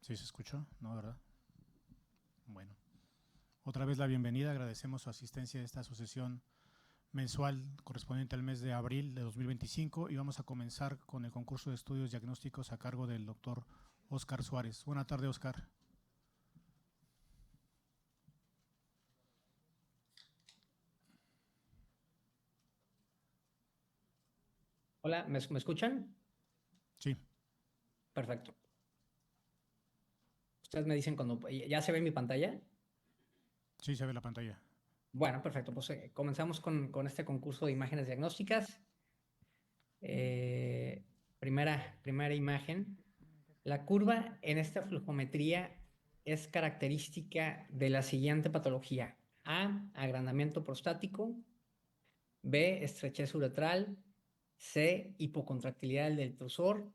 ¿Sí se escuchó? ¿No, verdad? Bueno. Otra vez la bienvenida. Agradecemos su asistencia a esta asociación mensual correspondiente al mes de abril de 2025 y vamos a comenzar con el concurso de estudios diagnósticos a cargo del doctor Óscar Suárez. Buenas tardes, Óscar. Hola, ¿me escuchan? Sí, Perfecto. Ustedes me dicen cuando ya se ve mi pantalla. sí se ve la pantalla. Bueno, perfecto. Pues comenzamos con este concurso de imágenes diagnósticas. Eh, primera imagen. La curva en esta flujometría es característica de la siguiente patología: A, agrandamiento prostático; B, estrechez uretral; C, hipocontractilidad del detrusor;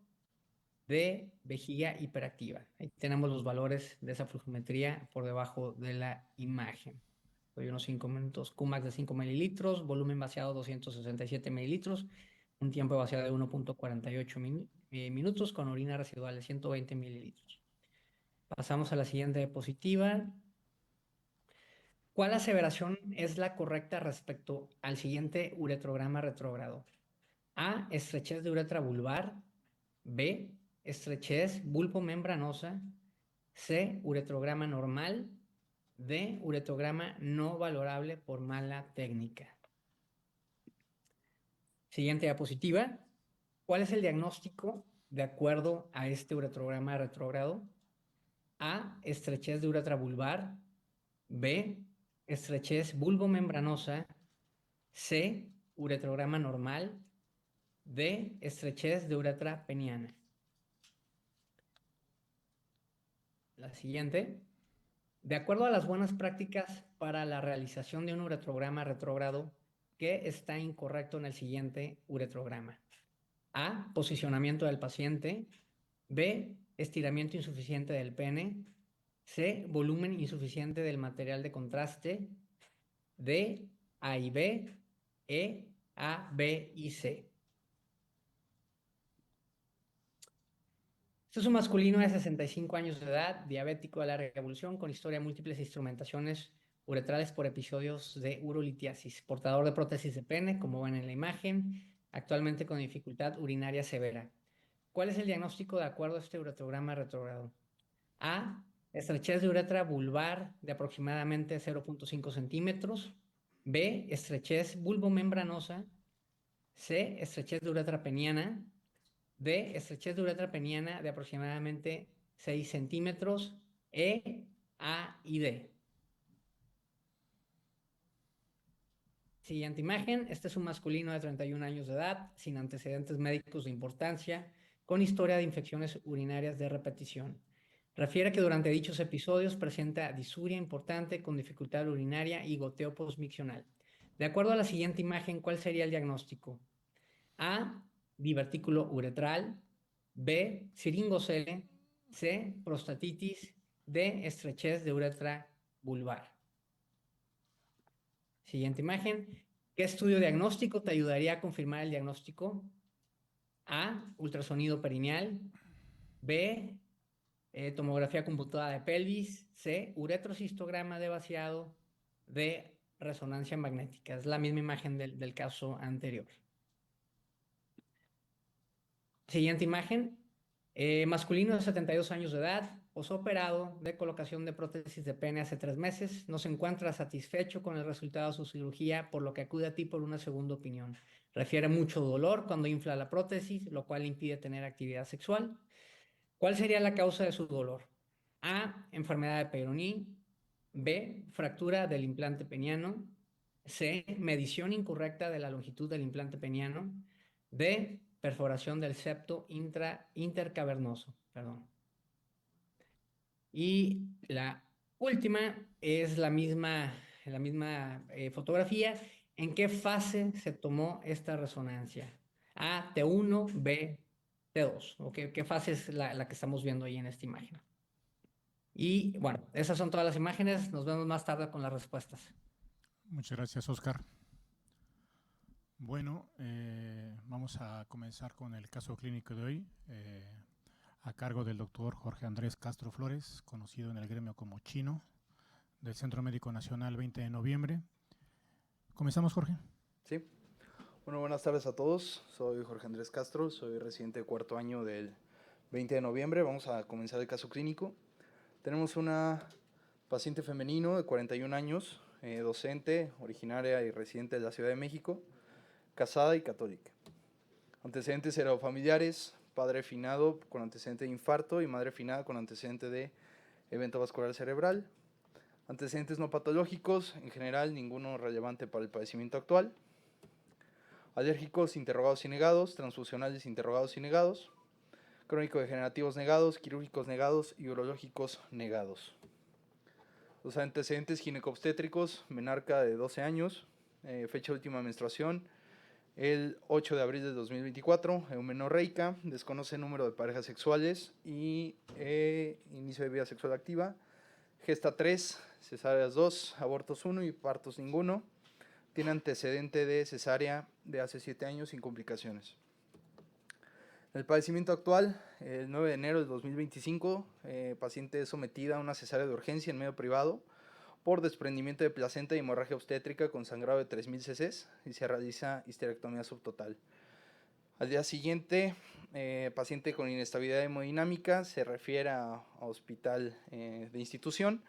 de vejiga hiperactiva. Ahí tenemos los valores de esa flujometría por debajo de la imagen. Doy unos 5 minutos. Qmax de 5 mililitros, volumen vaciado 267 mililitros, un tiempo de vaciado de 1.48 minutos con orina residual de 120 mililitros. Pasamos a la siguiente diapositiva. ¿Cuál aseveración es la correcta respecto al siguiente uretrograma retrógrado? A, estrechez de uretra vulvar; B, estrechez bulbomembranosa; C, uretrograma normal; D, uretrograma no valorable por mala técnica. Siguiente diapositiva. ¿Cuál es el diagnóstico de acuerdo a este uretrograma retrógrado? A, estrechez de uretra vulvar; B, estrechez bulbomembranosa; C, uretrograma normal; D, estrechez de uretra peniana. La siguiente. De acuerdo a las buenas prácticas para la realización de un uretrograma retrógrado, ¿qué está incorrecto en el siguiente uretrograma? A, posicionamiento del paciente; B, estiramiento insuficiente del pene; C, volumen insuficiente del material de contraste; D, A y B; E, A, B y C. Este es un masculino de 65 años de edad, diabético de larga evolución, con historia de múltiples instrumentaciones uretrales por episodios de urolitiasis, portador de prótesis de pene, como ven en la imagen, actualmente con dificultad urinaria severa. ¿Cuál es el diagnóstico de acuerdo a este uretrograma retrógrado? A, estrechez de uretra vulvar de aproximadamente 0.5 centímetros; B, estrechez bulbomembranosa; C, estrechez de uretra peniana; D, estrechez de uretra peniana de aproximadamente 6 centímetros; E, A y D. Siguiente imagen. Este es un masculino de 31 años de edad, sin antecedentes médicos de importancia, con historia de infecciones urinarias de repetición. Refiere que durante dichos episodios presenta disuria importante con dificultad urinaria y goteo postmiccional. De acuerdo a la siguiente imagen, ¿cuál sería el diagnóstico? A, divertículo uretral; B, siringocele; C, prostatitis; D, estrechez de uretra vulvar. Siguiente imagen. ¿Qué estudio diagnóstico te ayudaría a confirmar el diagnóstico? A, ultrasonido perineal; B, tomografía computada de pelvis; C, uretrocistograma de vaciado; D, resonancia magnética. Es la misma imagen del caso anterior. Siguiente imagen. Masculino de 72 años de edad, posoperado de colocación de prótesis de pene hace 3 meses, no se encuentra satisfecho con el resultado de su cirugía, por lo que acude a ti por una segunda opinión. Refiere mucho dolor cuando infla la prótesis, lo cual impide tener actividad sexual. ¿Cuál sería la causa de su dolor? A, enfermedad de Peyronie; B, fractura del implante peniano; C, medición incorrecta de la longitud del implante peniano; D, perforación del septo intercavernoso. Perdón. Y la última es la misma fotografía. ¿En qué fase se tomó esta resonancia? A, T1, B, T2. ¿Qué fase es la que estamos viendo ahí en esta imagen? Y bueno, esas son todas las imágenes. Nos vemos más tarde con las respuestas. Muchas gracias, Óscar. Bueno, vamos a comenzar con el caso clínico de hoy. a cargo del doctor Jorge Andrés Castro Flores, conocido en el gremio como Chino, del Centro Médico Nacional 20 de noviembre. ¿Comenzamos, Jorge? Sí. Bueno, buenas tardes a todos. Soy Jorge Andrés Castro, soy residente de cuarto año del 20 de noviembre. Vamos a comenzar el caso clínico. Tenemos una paciente femenino de 41 años, docente, originaria y residente de la Ciudad de México, casada y católica. Antecedentes heredofamiliares: padre finado con antecedente de infarto y madre finada con antecedente de evento vascular cerebral. Antecedentes no patológicos, en general ninguno relevante para el padecimiento actual. Alérgicos interrogados y negados, transfusionales interrogados y negados, crónico-degenerativos negados, quirúrgicos negados y urológicos negados. Los antecedentes ginecobstétricos: menarca de 12 años, fecha de última menstruación el 8 de abril de 2024, eumenorreica, desconoce número de parejas sexuales y inicio de vida sexual activa, gesta 3, cesáreas 2, abortos 1 y partos ninguno. Tiene antecedente de cesárea de hace 7 años sin complicaciones. El padecimiento actual: el 9 de enero del 2025, paciente es sometida a una cesárea de urgencia en medio privado por desprendimiento de placenta y hemorragia obstétrica con sangrado de 3000 cc y se realiza histerectomía subtotal. Al día siguiente, paciente con inestabilidad hemodinámica se refiere a hospital de institución,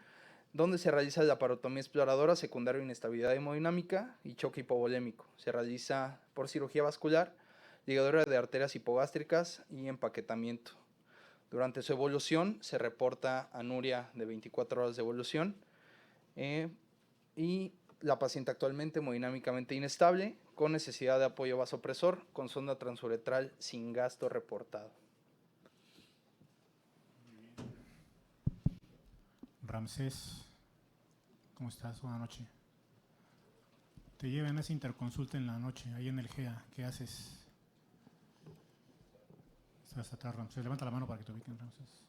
donde se realiza laparotomía exploradora, secundario a inestabilidad hemodinámica y choque hipovolémico. Se realiza por cirugía vascular, ligadura de arterias hipogástricas y empaquetamiento. Durante su evolución se reporta anuria de 24 horas de evolución y la paciente actualmente hemodinámicamente inestable, con necesidad de apoyo vasopresor, con sonda transuretral sin gasto reportado. Ramsés, ¿cómo estás? Buenas noches. Te llevan a esa interconsulta en la noche, ahí en el GEA. ¿Qué haces? Estás atrás, Ramsés. Levanta la mano para que te ubiquen, Ramsés.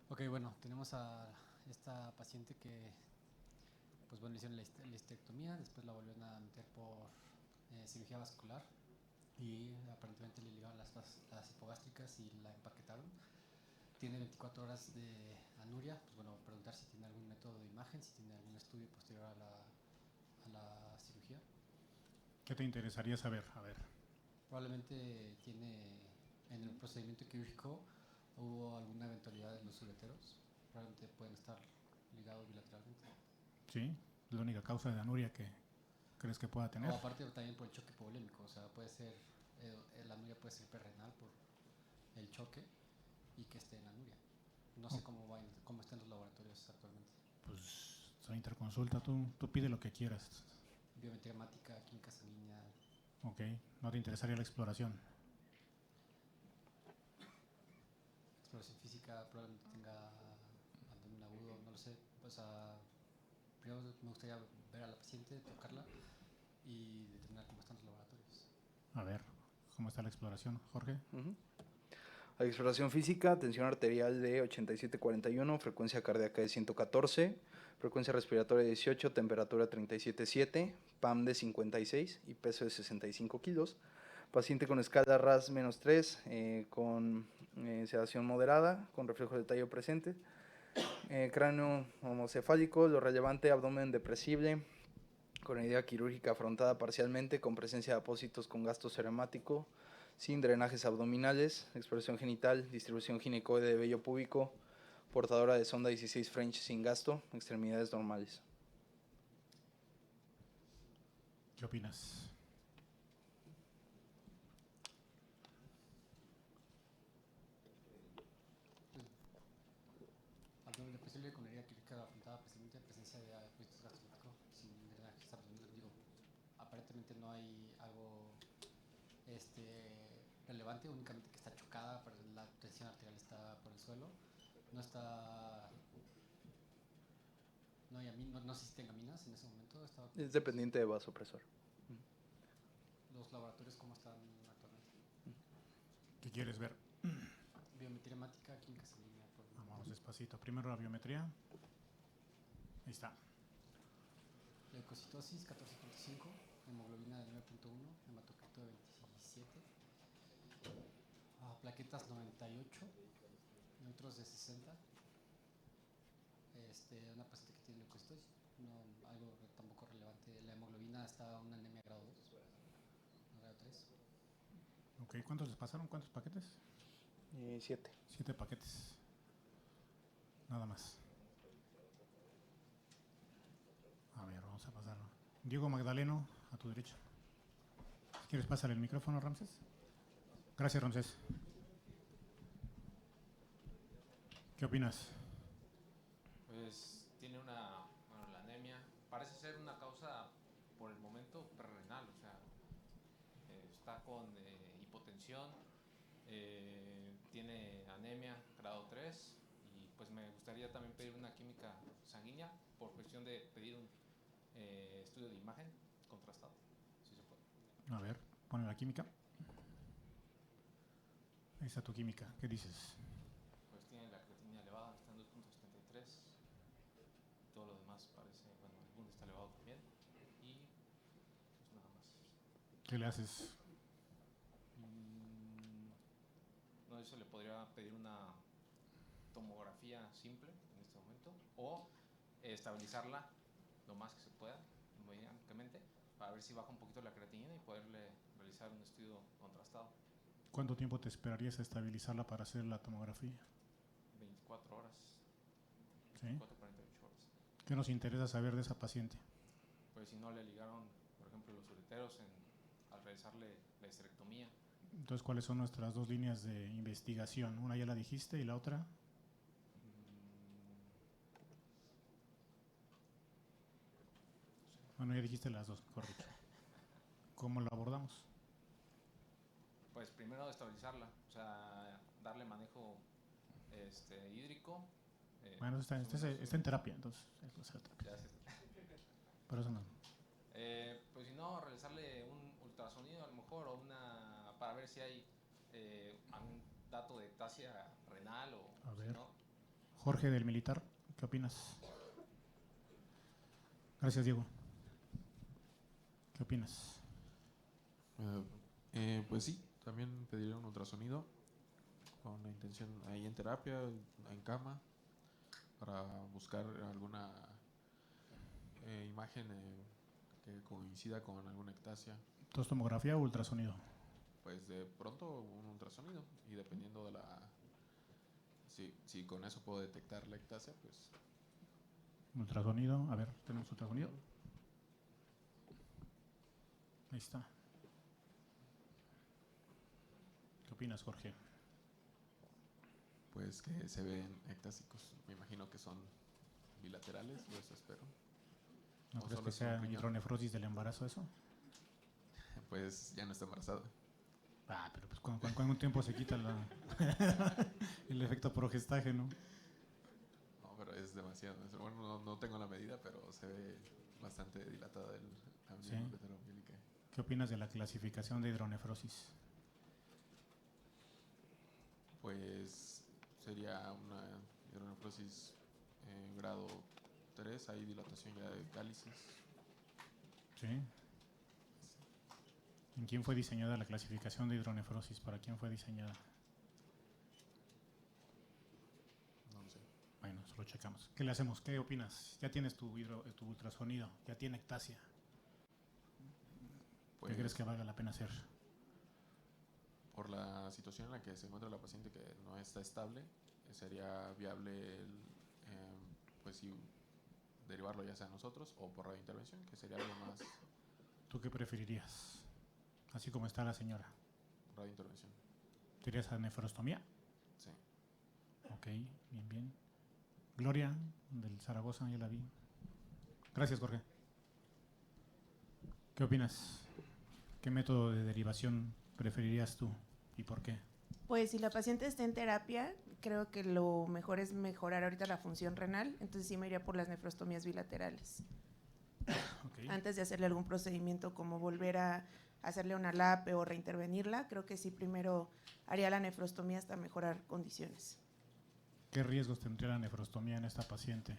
Ok, bueno, tenemos a esta paciente que, pues bueno, le hicieron la histerectomía, después la volvieron a meter por cirugía vascular y aparentemente le ligaron las hipogástricas y la empaquetaron. Tiene 24 horas de anuria, pues bueno, preguntar si tiene algún método de imagen, si tiene algún estudio posterior a la cirugía. ¿Qué te interesaría saber? A ver. Probablemente tiene, en el procedimiento quirúrgico, hubo alguna eventualidad en los ureteros, probablemente pueden estar ligados bilateralmente. Sí, es la única causa de anuria que crees que pueda tener. O aparte también por el choque hipovolémico, o sea, puede ser, la anuria puede ser perrenal por el choque y que esté en anuria. No sé cómo están los laboratorios actualmente. Pues la interconsulta, tú pide lo que quieras. Biometría hemática, química sanguínea. Ok, ¿no te interesaría la exploración? Exploración física, probablemente tenga abdomen agudo, no lo sé. O sea, primero me gustaría ver a la paciente, tocarla y determinar cómo están los laboratorios. A ver, ¿cómo está la exploración, Jorge? La exploración física: tensión arterial de 87/41, frecuencia cardíaca de 114, frecuencia respiratoria de 18, temperatura 37,7, PAM de 56 y peso de 65 kilos. Paciente con escala RAS-3, con sedación moderada, con reflejo de tallo presente. Cráneo homocefálico, lo relevante: abdomen depresible, con herida quirúrgica afrontada parcialmente, con presencia de apósitos con gasto ceremático, sin drenajes abdominales, expresión genital, distribución ginecoide de vello púbico, portadora de sonda 16 French sin gasto, extremidades normales. ¿Qué opinas? Abdomen depresible con herida quirúrgica afrontada parcialmente, presencia de apósitos gastroenterico sin drenajes abdominales. Digo, aparentemente no hay algo relevante, únicamente que está chocada, pero la tensión arterial está por el suelo. No está. No sé si tenga aminas en ese momento. Es dependiente de vasopresor. Los laboratorios, ¿cómo están actualmente? ¿Qué quieres ver? Biometría hemática, química sanguínea. Vamos despacito. Primero la biometría. Ahí está. Leucocitosis 14.5, hemoglobina de 9.1, hematocrito de 27, plaquetas 98, neutros de 60. Una paciente que tiene leucocitosis, algo tampoco relevante. La hemoglobina está una anemia grado 2, grado 3. Ok, ¿cuántos les pasaron? ¿Cuántos paquetes? 7. 7 paquetes. Nada más. A ver, vamos a pasarlo. Diego Magdaleno, a tu derecha. Si quieres, pásale el micrófono, Ramsés. Gracias, Ramsés. ¿Qué opinas? Pues tiene la anemia parece ser una causa por el momento prerrenal, o sea, está con hipotensión, tiene anemia grado 3 y pues me gustaría también pedir una química sanguínea por cuestión de pedir un estudio de imagen contrastado, si se puede. A ver, pone la química. Ahí está tu química. ¿Qué dices? Pues tiene la creatinina elevada, está en 2.73. Todo lo demás parece, bueno, el PUN está elevado también. Y pues nada más. ¿Qué le haces? No sé si se le podría pedir una tomografía simple en este momento o estabilizarla lo más que se pueda hemodinámicamente para ver si baja un poquito la creatinina y poderle realizar un estudio contrastado. ¿Cuánto tiempo te esperarías a estabilizarla para hacer la tomografía? 24 horas. ¿Sí? 24, 48 horas. ¿Qué nos interesa saber de esa paciente? Pues si no le ligaron, por ejemplo, los ureteros al realizarle la histerectomía. Entonces, ¿cuáles son nuestras dos líneas de investigación? Una ya la dijiste y la otra. Bueno, ya dijiste las dos, correcto. ¿Cómo la abordamos? Pues primero estabilizarla, o sea, darle manejo hídrico. Bueno, está en terapia, entonces. Pero eso no. Pues si no, realizarle un ultrasonido a lo mejor o para ver si hay algún dato de ectasia renal o A ver. si no. Jorge del Militar, ¿qué opinas? Gracias, Diego. ¿Qué opinas? Pues sí, también pediría un ultrasonido con la intención ahí en terapia, en cama, para buscar alguna imagen que coincida con alguna ectasia. ¿Entonces tomografía o ultrasonido? Pues de pronto un ultrasonido y dependiendo de si con eso puedo detectar la ectasia, pues... Ultrasonido, a ver, tenemos ultrasonido. Ahí está. ¿Qué opinas, Jorge? Pues que se ven ectásicos, me imagino que son bilaterales, o eso espero. ¿No ¿O crees solo que es un sea riñón? hidronefrosis del embarazo eso? Pues ya no está embarazada. Pero pues ¿cuánto tiempo se quita el efecto progestaje, no? No, pero es demasiado. Bueno, no tengo la medida, pero se ve bastante dilatada la Sí. unión ureteroumbilical. ¿Qué opinas de la clasificación de hidronefrosis? Pues sería una hidronefrosis grado 3, hay dilatación ya de cálices. ¿Sí? ¿En quién fue diseñada la clasificación de hidronefrosis? ¿Para quién fue diseñada? No lo sé. Bueno, eso lo checamos. ¿Qué le hacemos? ¿Qué opinas? Ya tienes tu ultrasonido, ya tiene ectasia. Pues, ¿Qué crees que valga la pena hacer? por la situación en la que se encuentra la paciente que no está estable, sería viable pues sí, derivarlo ya sea a nosotros o por radiointervención, que sería algo más ¿Tú qué preferirías? Así como está la señora. radiointervención. ¿Te irías a nefrostomía? Sí. Ok, bien, bien. Gloria, del Zaragoza, ya la vi. Gracias, Jorge. ¿Qué opinas? ¿Qué método de derivación preferirías tú y por qué? Pues si la paciente está en terapia, creo que lo mejor es mejorar ahorita la función renal, entonces sí me iría por las nefrostomías bilaterales. Okay. Antes de hacerle algún procedimiento como volver a hacerle una LAP o reintervenirla, creo que sí primero haría la nefrostomía hasta mejorar condiciones. ¿Qué riesgos tendría la nefrostomía en esta paciente?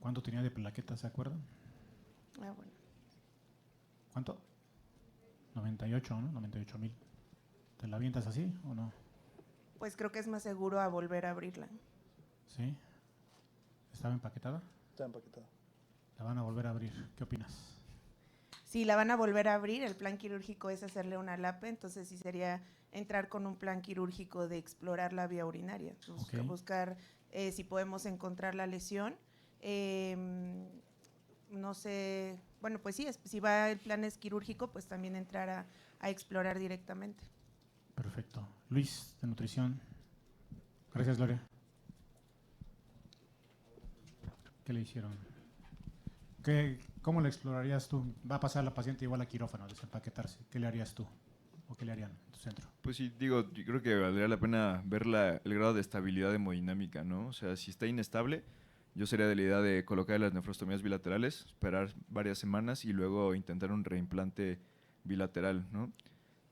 ¿Cuánto tenía de plaquetas, se acuerdan? Ah, bueno. ¿Cuánto? 98, ¿no? 98,000. ¿Te la avientas así o no? Pues creo que es más seguro a volver a abrirla. ¿Sí? ¿Estaba empaquetada? Está empaquetado. La van a volver a abrir. ¿Qué opinas? Si la van a volver a abrir, el plan quirúrgico es hacerle una LAPE, entonces sí sería entrar con un plan quirúrgico de explorar la vía urinaria, Ok. buscar si podemos encontrar la lesión. No sé, bueno, pues sí, si va el plan es quirúrgico, pues también entrar a explorar directamente. Perfecto. Luis, de nutrición. Gracias, Gloria. ¿Qué le hicieron? ¿Cómo le explorarías tú? Va a pasar la paciente igual a quirófano, a desempaquetarse. ¿Qué le harías tú? ¿O qué le harían en tu centro? Pues sí, digo, yo creo que valdría la pena ver el grado de estabilidad hemodinámica, ¿no? O sea, si está inestable, yo sería de la idea de colocar las nefrostomías bilaterales, esperar varias semanas y luego intentar un reimplante bilateral, ¿no?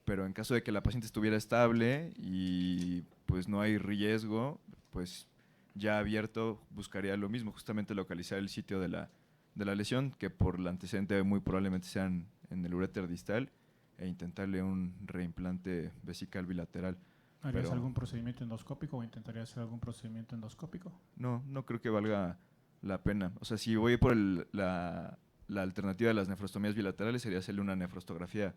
Pero en caso de que la paciente estuviera estable y pues no hay riesgo, pues ya abierto buscaría lo mismo, justamente localizar el sitio de la lesión, que por el antecedente muy probablemente sean en el uréter distal, e intentarle un reimplante vesical bilateral. ¿Harías Pero algún procedimiento endoscópico o intentarías hacer algún procedimiento endoscópico? no creo que valga la pena. O sea, si voy por la alternativa de las nefrostomías bilaterales, sería hacerle una nefrostografía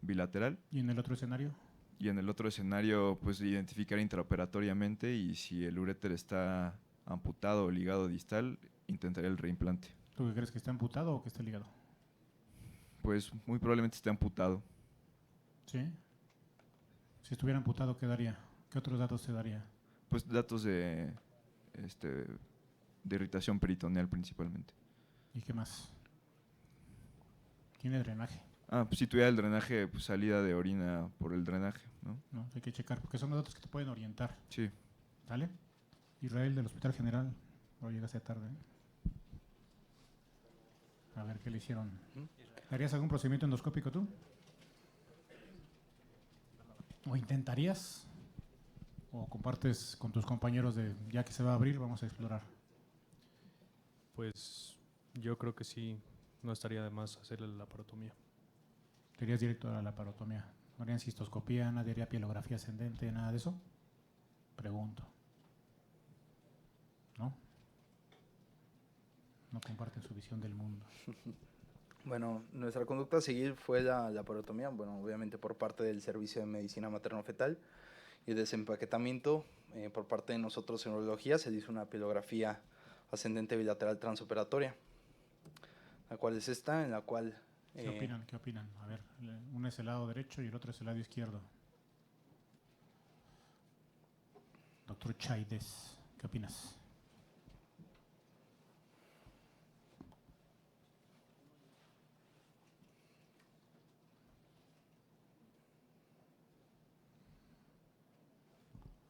bilateral. ¿Y en el otro escenario? Y en el otro escenario, pues identificar intraoperatoriamente, y si el uréter está amputado o ligado distal, intentaría el reimplante. ¿Tú qué crees, que está amputado o que esté ligado? Pues muy probablemente esté amputado. ¿Sí? Si estuviera amputado, ¿qué daría? ¿Qué otros datos te daría? Pues datos de irritación peritoneal principalmente. ¿Y qué más? ¿Tiene drenaje? Pues si tuviera el drenaje, pues salida de orina por el drenaje, ¿no? ¿No? Hay que checar, porque son los datos que te pueden orientar. Sí. ¿Sale? Israel, del Hospital General. Hoy llegaste tarde. A ver, ¿qué le hicieron? ¿Harías algún procedimiento endoscópico tú? ¿O intentarías? ¿O compartes con tus compañeros de ya que se va a abrir, vamos a explorar? Pues yo creo que sí, no estaría de más hacer la laparotomía. ¿Te irías directo a la laparotomía? ¿No harían cistoscopía, nadie haría pielografía ascendente, nada de eso? Pregunto. ¿No? No comparten su visión del mundo. Bueno, nuestra conducta a seguir fue la laparotomía, bueno, obviamente por parte del Servicio de Medicina Materno-Fetal, y el desempaquetamiento por parte de nosotros en urología. Se hizo una pielografía ascendente bilateral transoperatoria, la cual es esta, en la cual... ¿Qué opinan? ¿Qué opinan? A ver, uno es el lado derecho y el otro es el lado izquierdo. Doctor Chaides, ¿qué opinas?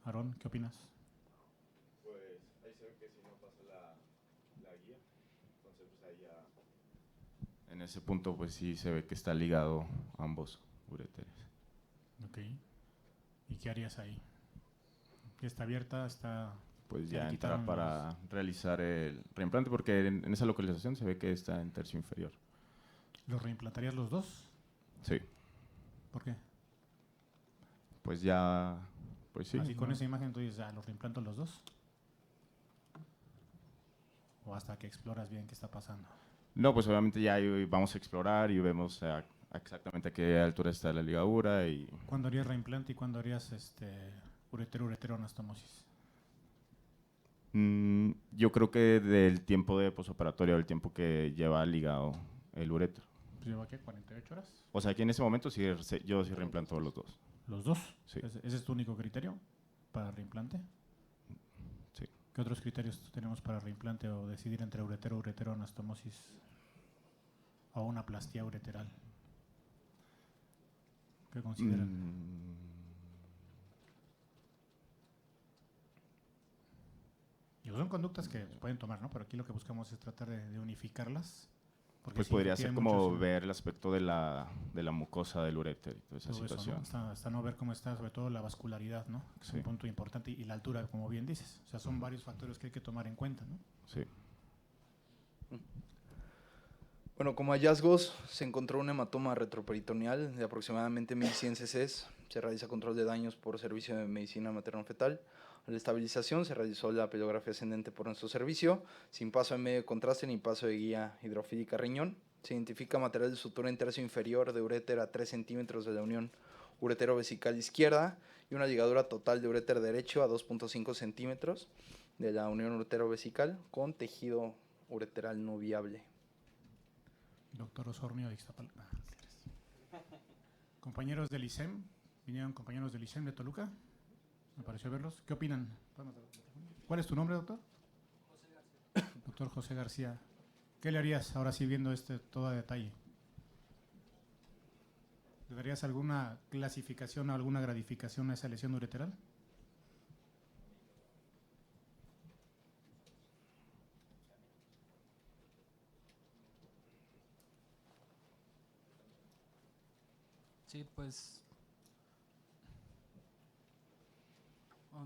Aarón, ¿qué opinas? Pues ahí se ve que si no pasa la guía, entonces pues ahí ya... En ese punto pues sí se ve que está ligado a ambos uréteres. Ok. ¿Y qué harías ahí? ¿Ya está abierta? ¿Está...? Pues ¿Ya ya le entrar quitaron para realizar el reimplante, porque en esa localización se ve que está en tercio inferior. ¿Los reimplantarías los dos? Sí, ¿Por qué? pues ya, pues sí. Así con ¿no? esa imagen tú dices, ¿los reimplanto los dos? ¿O hasta que exploras bien qué está pasando? No, pues obviamente ya ahí vamos a explorar y vemos exactamente a qué altura está la ligadura y... ¿Cuándo harías reimplante y cuándo harías uretero-anastomosis? Yo creo que del tiempo de posoperatorio, el tiempo que lleva ligado el uréter. Pues lleva, ¿qué? ¿48 horas? O sea, que en ese momento sí, yo sí reimplanto los dos. ¿Los dos? Sí. ¿Ese es tu único criterio para reimplante? Sí. ¿Qué otros criterios tenemos para reimplante o decidir entre uretero-anastomosis o una plastía ureteral? ¿Qué consideran? Son conductas que pueden tomar, ¿no? Pero aquí lo que buscamos es tratar de unificarlas. Pues sí, podría ser como muchos, ver el aspecto de la mucosa del uréter y toda esa todo eso, ¿no? situación. Hasta no ver cómo está, sobre todo la vascularidad, ¿no? Que es Sí. un punto importante, y la altura, como bien dices. O sea, son varios factores que hay que tomar en cuenta, ¿no? Sí. Bueno, como hallazgos, se encontró un hematoma retroperitoneal de aproximadamente 1100 cc. Se realiza control de daños por servicio de medicina materno-fetal. A la estabilización se realizó la pelografía ascendente por nuestro servicio, sin paso de medio de contraste ni paso de guía hidrofílica riñón. Se identifica material de sutura en tercio inferior de uréter a 3 centímetros de la unión uretero-vesical izquierda y una ligadura total de uréter derecho a 2.5 centímetros de la unión uretero-vesical con tejido ureteral no viable. Doctor Osornio de Ixtapalapa. Compañeros del ISEM, vinieron compañeros del ISEM de Toluca, me pareció verlos. ¿Qué opinan? ¿Cuál es tu nombre, doctor? José García. Doctor José García. ¿Qué le harías ahora sí viendo todo a detalle? ¿Le darías alguna clasificación o alguna gradificación a esa lesión ureteral? Sí, pues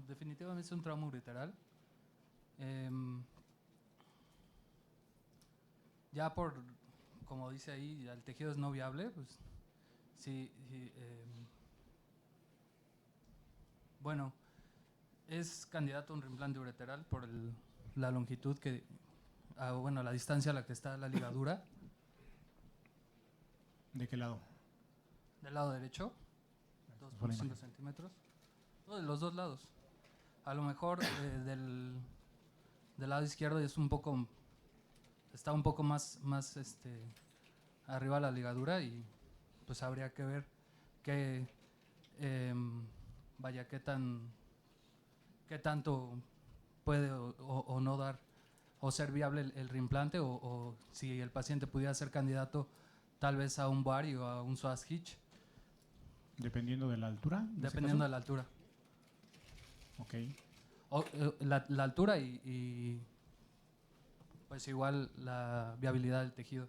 definitivamente es un trauma ureteral. Ya como dice ahí, el tejido es no viable, pues sí, bueno, es candidato a un reimplante ureteral por la longitud bueno, la distancia a la que está la ligadura. ¿De qué lado? Del lado derecho, 2.5 centímetros. No, de los dos lados. A lo mejor del lado izquierdo está un poco más arriba la ligadura y pues habría que ver qué tanto puede o no dar o ser viable el reimplante o si el paciente pudiera ser candidato tal vez a un VARI o a un SOAS Hitch. Dependiendo de la altura. Dependiendo de la altura. Ok. La altura y pues igual la viabilidad del tejido.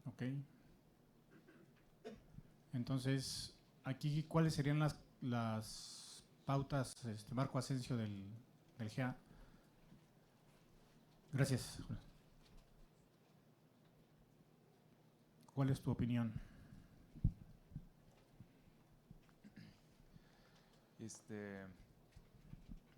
Ok. Entonces, aquí, ¿cuáles serían las pautas, Marco Asensio del GA? Gracias. ¿Cuál es tu opinión?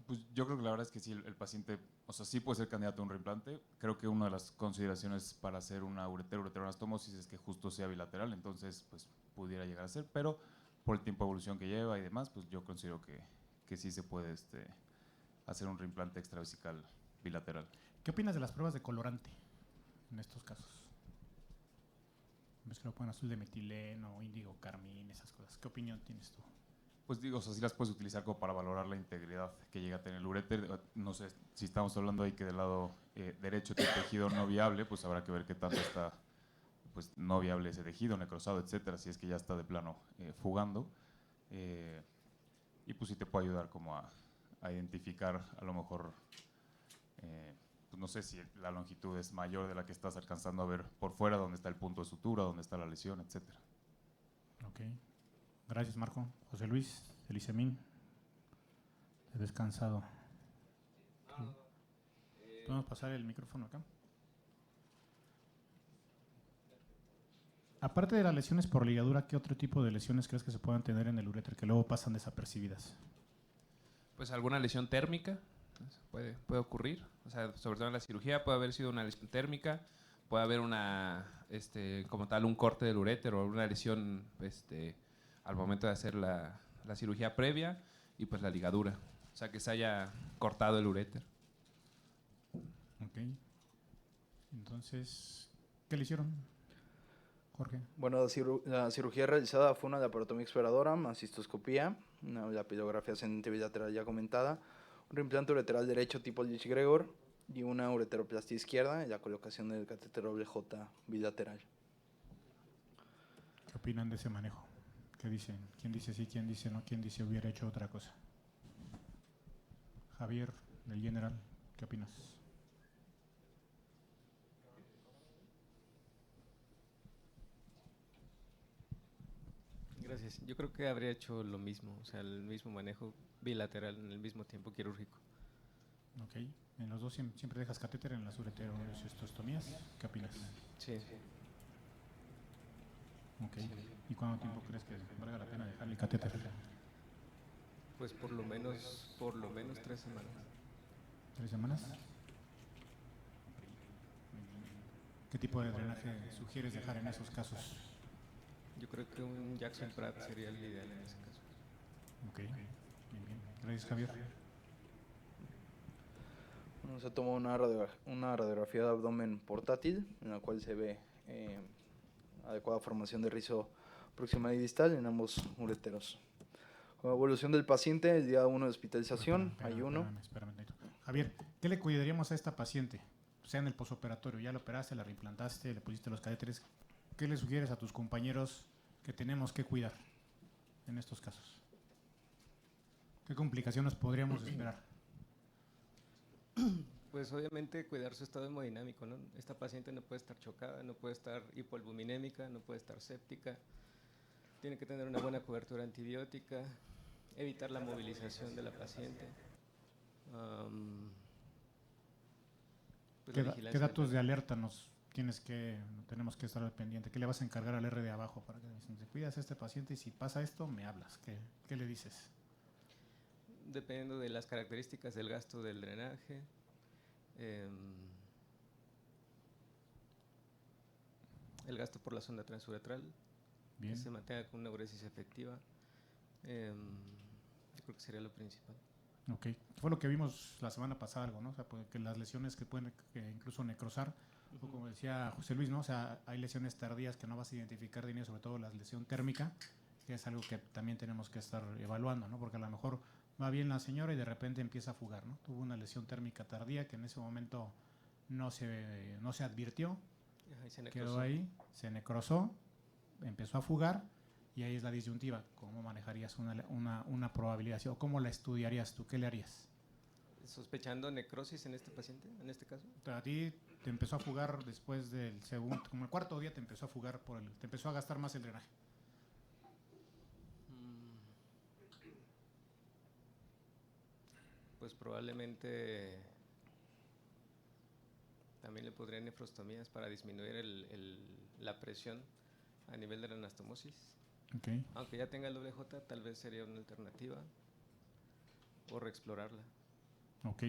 Pues yo creo que la verdad es que sí, el paciente, o sea, sí puede ser candidato a un reimplante. Creo que una de las consideraciones para hacer una ureteroanastomosis es que justo sea bilateral, entonces pues pudiera llegar a ser, pero por el tiempo de evolución que lleva y demás, pues yo considero que sí se puede hacer un reimplante extravesical bilateral. ¿Qué opinas de las pruebas de colorante en estos casos? ¿Ves que lo ponen azul de metileno, índigo, carmín, esas cosas? ¿Qué opinión tienes tú? Pues digo, o sea, sí las puedes utilizar como para valorar la integridad que llega a tener el uréter. No sé, si estamos hablando ahí que del lado derecho tiene tejido no viable, pues habrá que ver qué tanto está pues, no viable ese tejido, necrosado, etcétera, si es que ya está de plano fugando. Y pues sí te puede ayudar como a identificar a lo mejor, pues no sé si la longitud es mayor de la que estás alcanzando a ver por fuera, dónde está el punto de sutura, dónde está la lesión, etcétera. Ok. Gracias, Marco. José Luis, Elisemín, te ves cansado. ¿Podemos pasar el micrófono acá? Aparte de las lesiones por ligadura, ¿qué otro tipo de lesiones crees que se puedan tener en el uréter que luego pasan desapercibidas? Pues alguna lesión térmica puede ocurrir, o sea, sobre todo en la cirugía puede haber sido una lesión térmica, puede haber como tal un corte del uréter o una lesión al momento de hacer la cirugía previa y pues la ligadura, o sea que se haya cortado el uréter. Ok. Entonces, ¿qué le hicieron, Jorge? Bueno, la cirugía realizada fue una laparotomía exploradora, más cistoscopía, una lapidografía ascendente bilateral ya comentada, un reimplante ureteral derecho tipo Lich-Gregor y una ureteroplastia izquierda y la colocación del catéter J bilateral. ¿Qué opinan de ese manejo? ¿Qué dicen? ¿Quién dice sí, quién dice no, quién dice hubiera hecho otra cosa? Javier, del General, ¿qué opinas? Gracias. Yo creo que habría hecho lo mismo, o sea, el mismo manejo bilateral en el mismo tiempo quirúrgico. Ok. En los dos siempre dejas catéter, en las ureterostomías. ¿Qué opinas? Sí. Ok. ¿Y cuánto tiempo crees que valga la pena dejarle catéter? Pues por lo menos 3 semanas. ¿3 semanas? ¿Qué tipo de drenaje sugieres dejar en esos casos? Yo creo que un Jackson Pratt sería el ideal en ese caso. Ok, bien, bien. Gracias, Javier. Bueno, se tomó una radiografía de abdomen portátil, en la cual se ve adecuada formación de rizo proximal y distal en ambos ureteros. Con la evolución del paciente, el día 1 de hospitalización, ayuno. Espérame. Javier, ¿qué le cuidaríamos a esta paciente? O sea, en el posoperatorio, ya la operaste, la reimplantaste, le pusiste los catéteres. ¿Qué le sugieres a tus compañeros que tenemos que cuidar en estos casos? ¿Qué complicaciones podríamos esperar? Pues obviamente cuidar su estado hemodinámico, ¿no? Esta paciente no puede estar chocada, no puede estar hipoalbuminémica, no puede estar séptica. Tiene que tener una buena cobertura antibiótica, evitar la movilización de la paciente. Pues ¿Qué datos de alerta tenemos que estar al pendiente? ¿Qué le vas a encargar al R de abajo para que te cuidas a este paciente y si pasa esto, me hablas? ¿Qué le dices? Dependiendo de las características del gasto del drenaje, el gasto por la sonda transuretral, que se mantenga con una uresis efectiva. Yo creo que sería lo principal. Ok, fue lo que vimos la semana pasada, algo, ¿no? O sea, que las lesiones que pueden incluso necrosar, o como decía José Luis, ¿no? O sea, hay lesiones tardías que no vas a identificar de inicio, sobre todo la lesión térmica, que es algo que también tenemos que estar evaluando, ¿no? Porque a lo mejor va bien la señora y de repente empieza a fugar, ¿no? Tuvo una lesión térmica tardía que en ese momento no se advirtió, quedó ahí, se necrosó, empezó a fugar y ahí es la disyuntiva. ¿Cómo manejarías una probabilidad o cómo la estudiarías tú? ¿Qué le harías? ¿Sospechando necrosis en este paciente, en este caso? A ti te empezó a fugar después del segundo, como el cuarto día te empezó a fugar, te empezó a gastar más el drenaje. Pues probablemente también le podrían nefrostomías para disminuir la presión a nivel de la anastomosis. Okay. Aunque ya tenga el doble J, tal vez sería una alternativa o reexplorarla. Ok.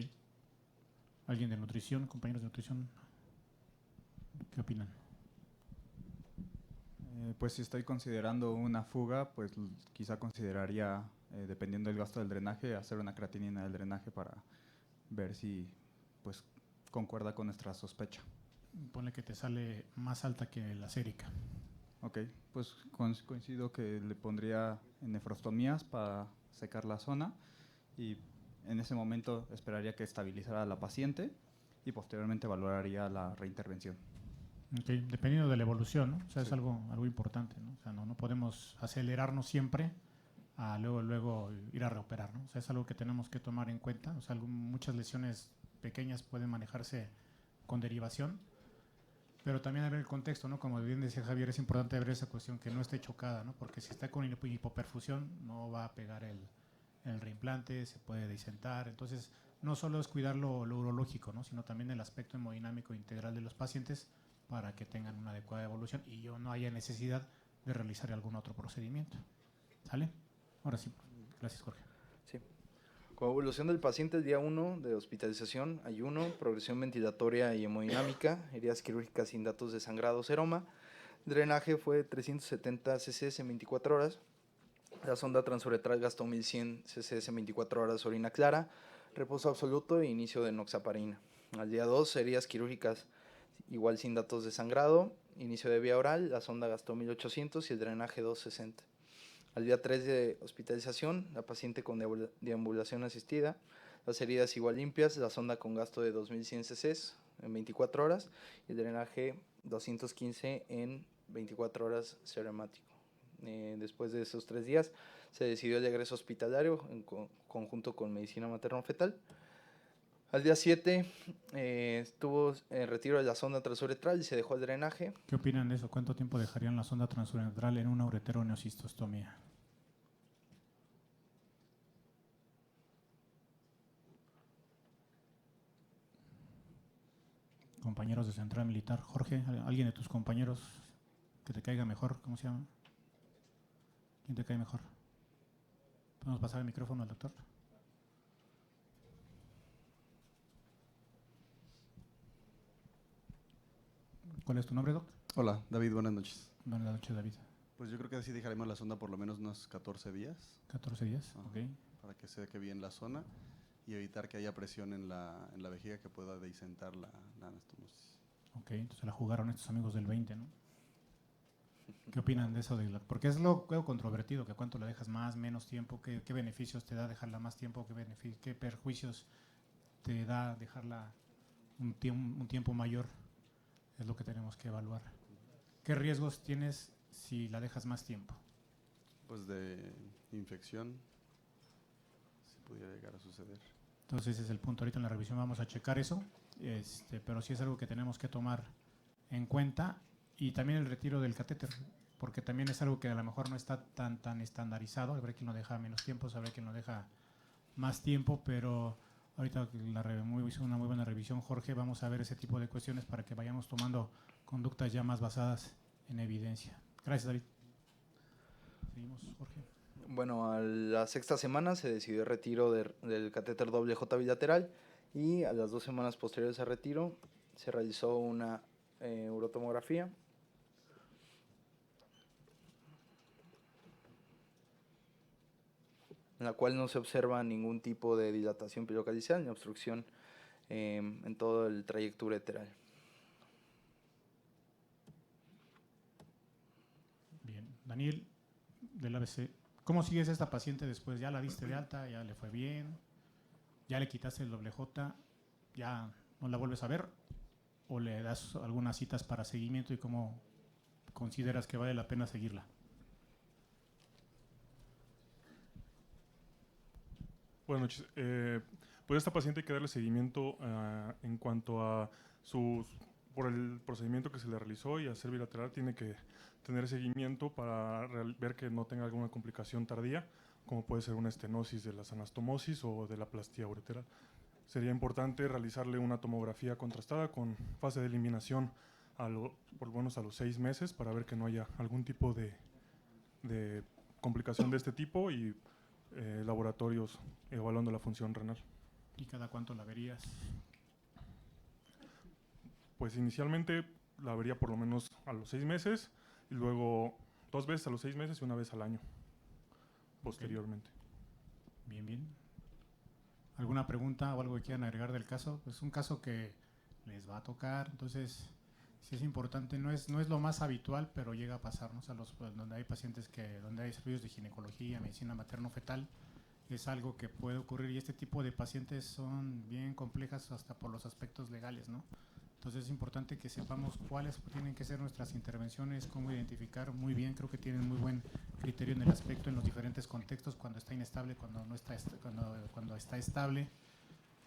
¿Alguien de nutrición, compañeros de nutrición? ¿Qué opinan? Pues si estoy considerando una fuga, pues quizá consideraría, dependiendo del gasto del drenaje, hacer una creatinina del drenaje para ver si pues concuerda con nuestra sospecha. Ponle que te sale más alta que la sérica. Ok, pues coincido que le pondría nefrostomías para secar la zona y en ese momento esperaría que estabilizara a la paciente y posteriormente valoraría la reintervención. Okay. Dependiendo de la evolución, ¿no? O sea, sí. Es algo importante, ¿no? O sea, no podemos acelerarnos siempre a luego ir a reoperar, ¿no? O sea, es algo que tenemos que tomar en cuenta. O sea, muchas lesiones pequeñas pueden manejarse con derivación, pero también hay que ver el contexto, ¿no? Como bien decía Javier, es importante ver esa cuestión que no esté chocada, ¿no? Porque si está con hipoperfusión no va a pegar el reimplante, se puede disentar. Entonces, no solo es cuidar lo urológico, ¿no? Sino también el aspecto hemodinámico integral de los pacientes para que tengan una adecuada evolución y no haya necesidad de realizar algún otro procedimiento. ¿Sale? Ahora sí. Gracias, Jorge. Sí. Con evolución del paciente el día 1 de hospitalización, ayuno, progresión ventilatoria y hemodinámica, heridas quirúrgicas sin datos de sangrado, seroma. Drenaje fue 370 cc en 24 horas. La sonda transuretral gastó 1100 cc en 24 horas, orina clara, reposo absoluto e inicio de enoxaparina. Al día 2, heridas quirúrgicas igual sin datos de sangrado, inicio de vía oral, la sonda gastó 1800 y el drenaje 260. Al día 3 de hospitalización, la paciente con deambulación asistida, las heridas igual limpias, la sonda con gasto de 2100 cc en 24 horas y el drenaje 215 en 24 horas seromático. Después de esos 3 días se decidió el egreso hospitalario en conjunto con medicina materno-fetal. Al día 7 estuvo el retiro de la sonda transuretral y se dejó el drenaje. ¿Qué opinan de eso? ¿Cuánto tiempo dejarían la sonda transuretral en una ureteroneocistostomía? Compañeros de Central Militar. Jorge, ¿alguien de tus compañeros que te caiga mejor? ¿Cómo se llama? ¿Quién te cae mejor? ¿Podemos pasar el micrófono al doctor? ¿Cuál es tu nombre, doctor? Hola, David, buenas noches. Buenas noches, David. Pues yo creo que así dejaremos la sonda por lo menos unos 14 días. 14 días, Ajá, ok. para que seque bien la zona y evitar que haya presión en la vejiga que pueda disentar la anastomosis. Ok, entonces la jugaron estos amigos del 20, ¿no? ¿Qué opinan de eso? Porque es lo controvertido, que cuánto la dejas más, menos tiempo, qué beneficios te da dejarla más tiempo, qué perjuicios te da dejarla un tiempo mayor, es lo que tenemos que evaluar. ¿Qué riesgos tienes si la dejas más tiempo? Pues de infección, si pudiera llegar a suceder. Entonces ese es el punto. Ahorita en la revisión vamos a checar eso, pero sí es algo que tenemos que tomar en cuenta. Y también el retiro del catéter, porque también es algo que a lo mejor no está tan estandarizado. Habrá quien lo deja menos tiempo, habrá quien lo deja más tiempo, pero ahorita hizo una muy buena revisión Jorge. Vamos a ver ese tipo de cuestiones para que vayamos tomando conductas ya más basadas en evidencia. Gracias, David. Seguimos, Jorge. Bueno, a la sexta semana se decidió el retiro del catéter doble J bilateral y a las 2 semanas posteriores al retiro se realizó una urotomografía. En la cual no se observa ningún tipo de dilatación pilocalicial ni obstrucción en todo el trayecto ureteral. Bien, Daniel, del ABC, ¿cómo sigues a esta paciente después? ¿Ya la diste de alta? ¿Ya le fue bien? ¿Ya le quitaste el doble J? ¿Ya no la vuelves a ver? ¿O le das algunas citas para seguimiento y cómo consideras que vale la pena seguirla? Buenas noches. Pues a esta paciente hay que darle seguimiento en cuanto a por el procedimiento que se le realizó y al ser bilateral tiene que tener seguimiento para ver que no tenga alguna complicación tardía, como puede ser una estenosis de las anastomosis o de la plastía ureteral. Sería importante realizarle una tomografía contrastada con fase de eliminación por lo menos a los 6 meses para ver que no haya algún tipo de complicación de este tipo y laboratorios evaluando la función renal. ¿Y cada cuánto la verías? Pues inicialmente la vería por lo menos a los 6 meses y luego 2 veces a los 6 meses y 1 vez al año posteriormente. Bien, bien. ¿Alguna pregunta o algo que quieran agregar del caso? Es un caso que les va a tocar, entonces sí es importante, no es lo más habitual, pero llega a pasarnos donde hay pacientes donde hay servicios de ginecología, medicina materno-fetal, es algo que puede ocurrir y este tipo de pacientes son bien complejas hasta por los aspectos legales, ¿no? Entonces es importante que sepamos cuáles tienen que ser nuestras intervenciones, cómo identificar muy bien, creo que tienen muy buen criterio en el aspecto en los diferentes contextos, cuando está inestable, cuando está estable,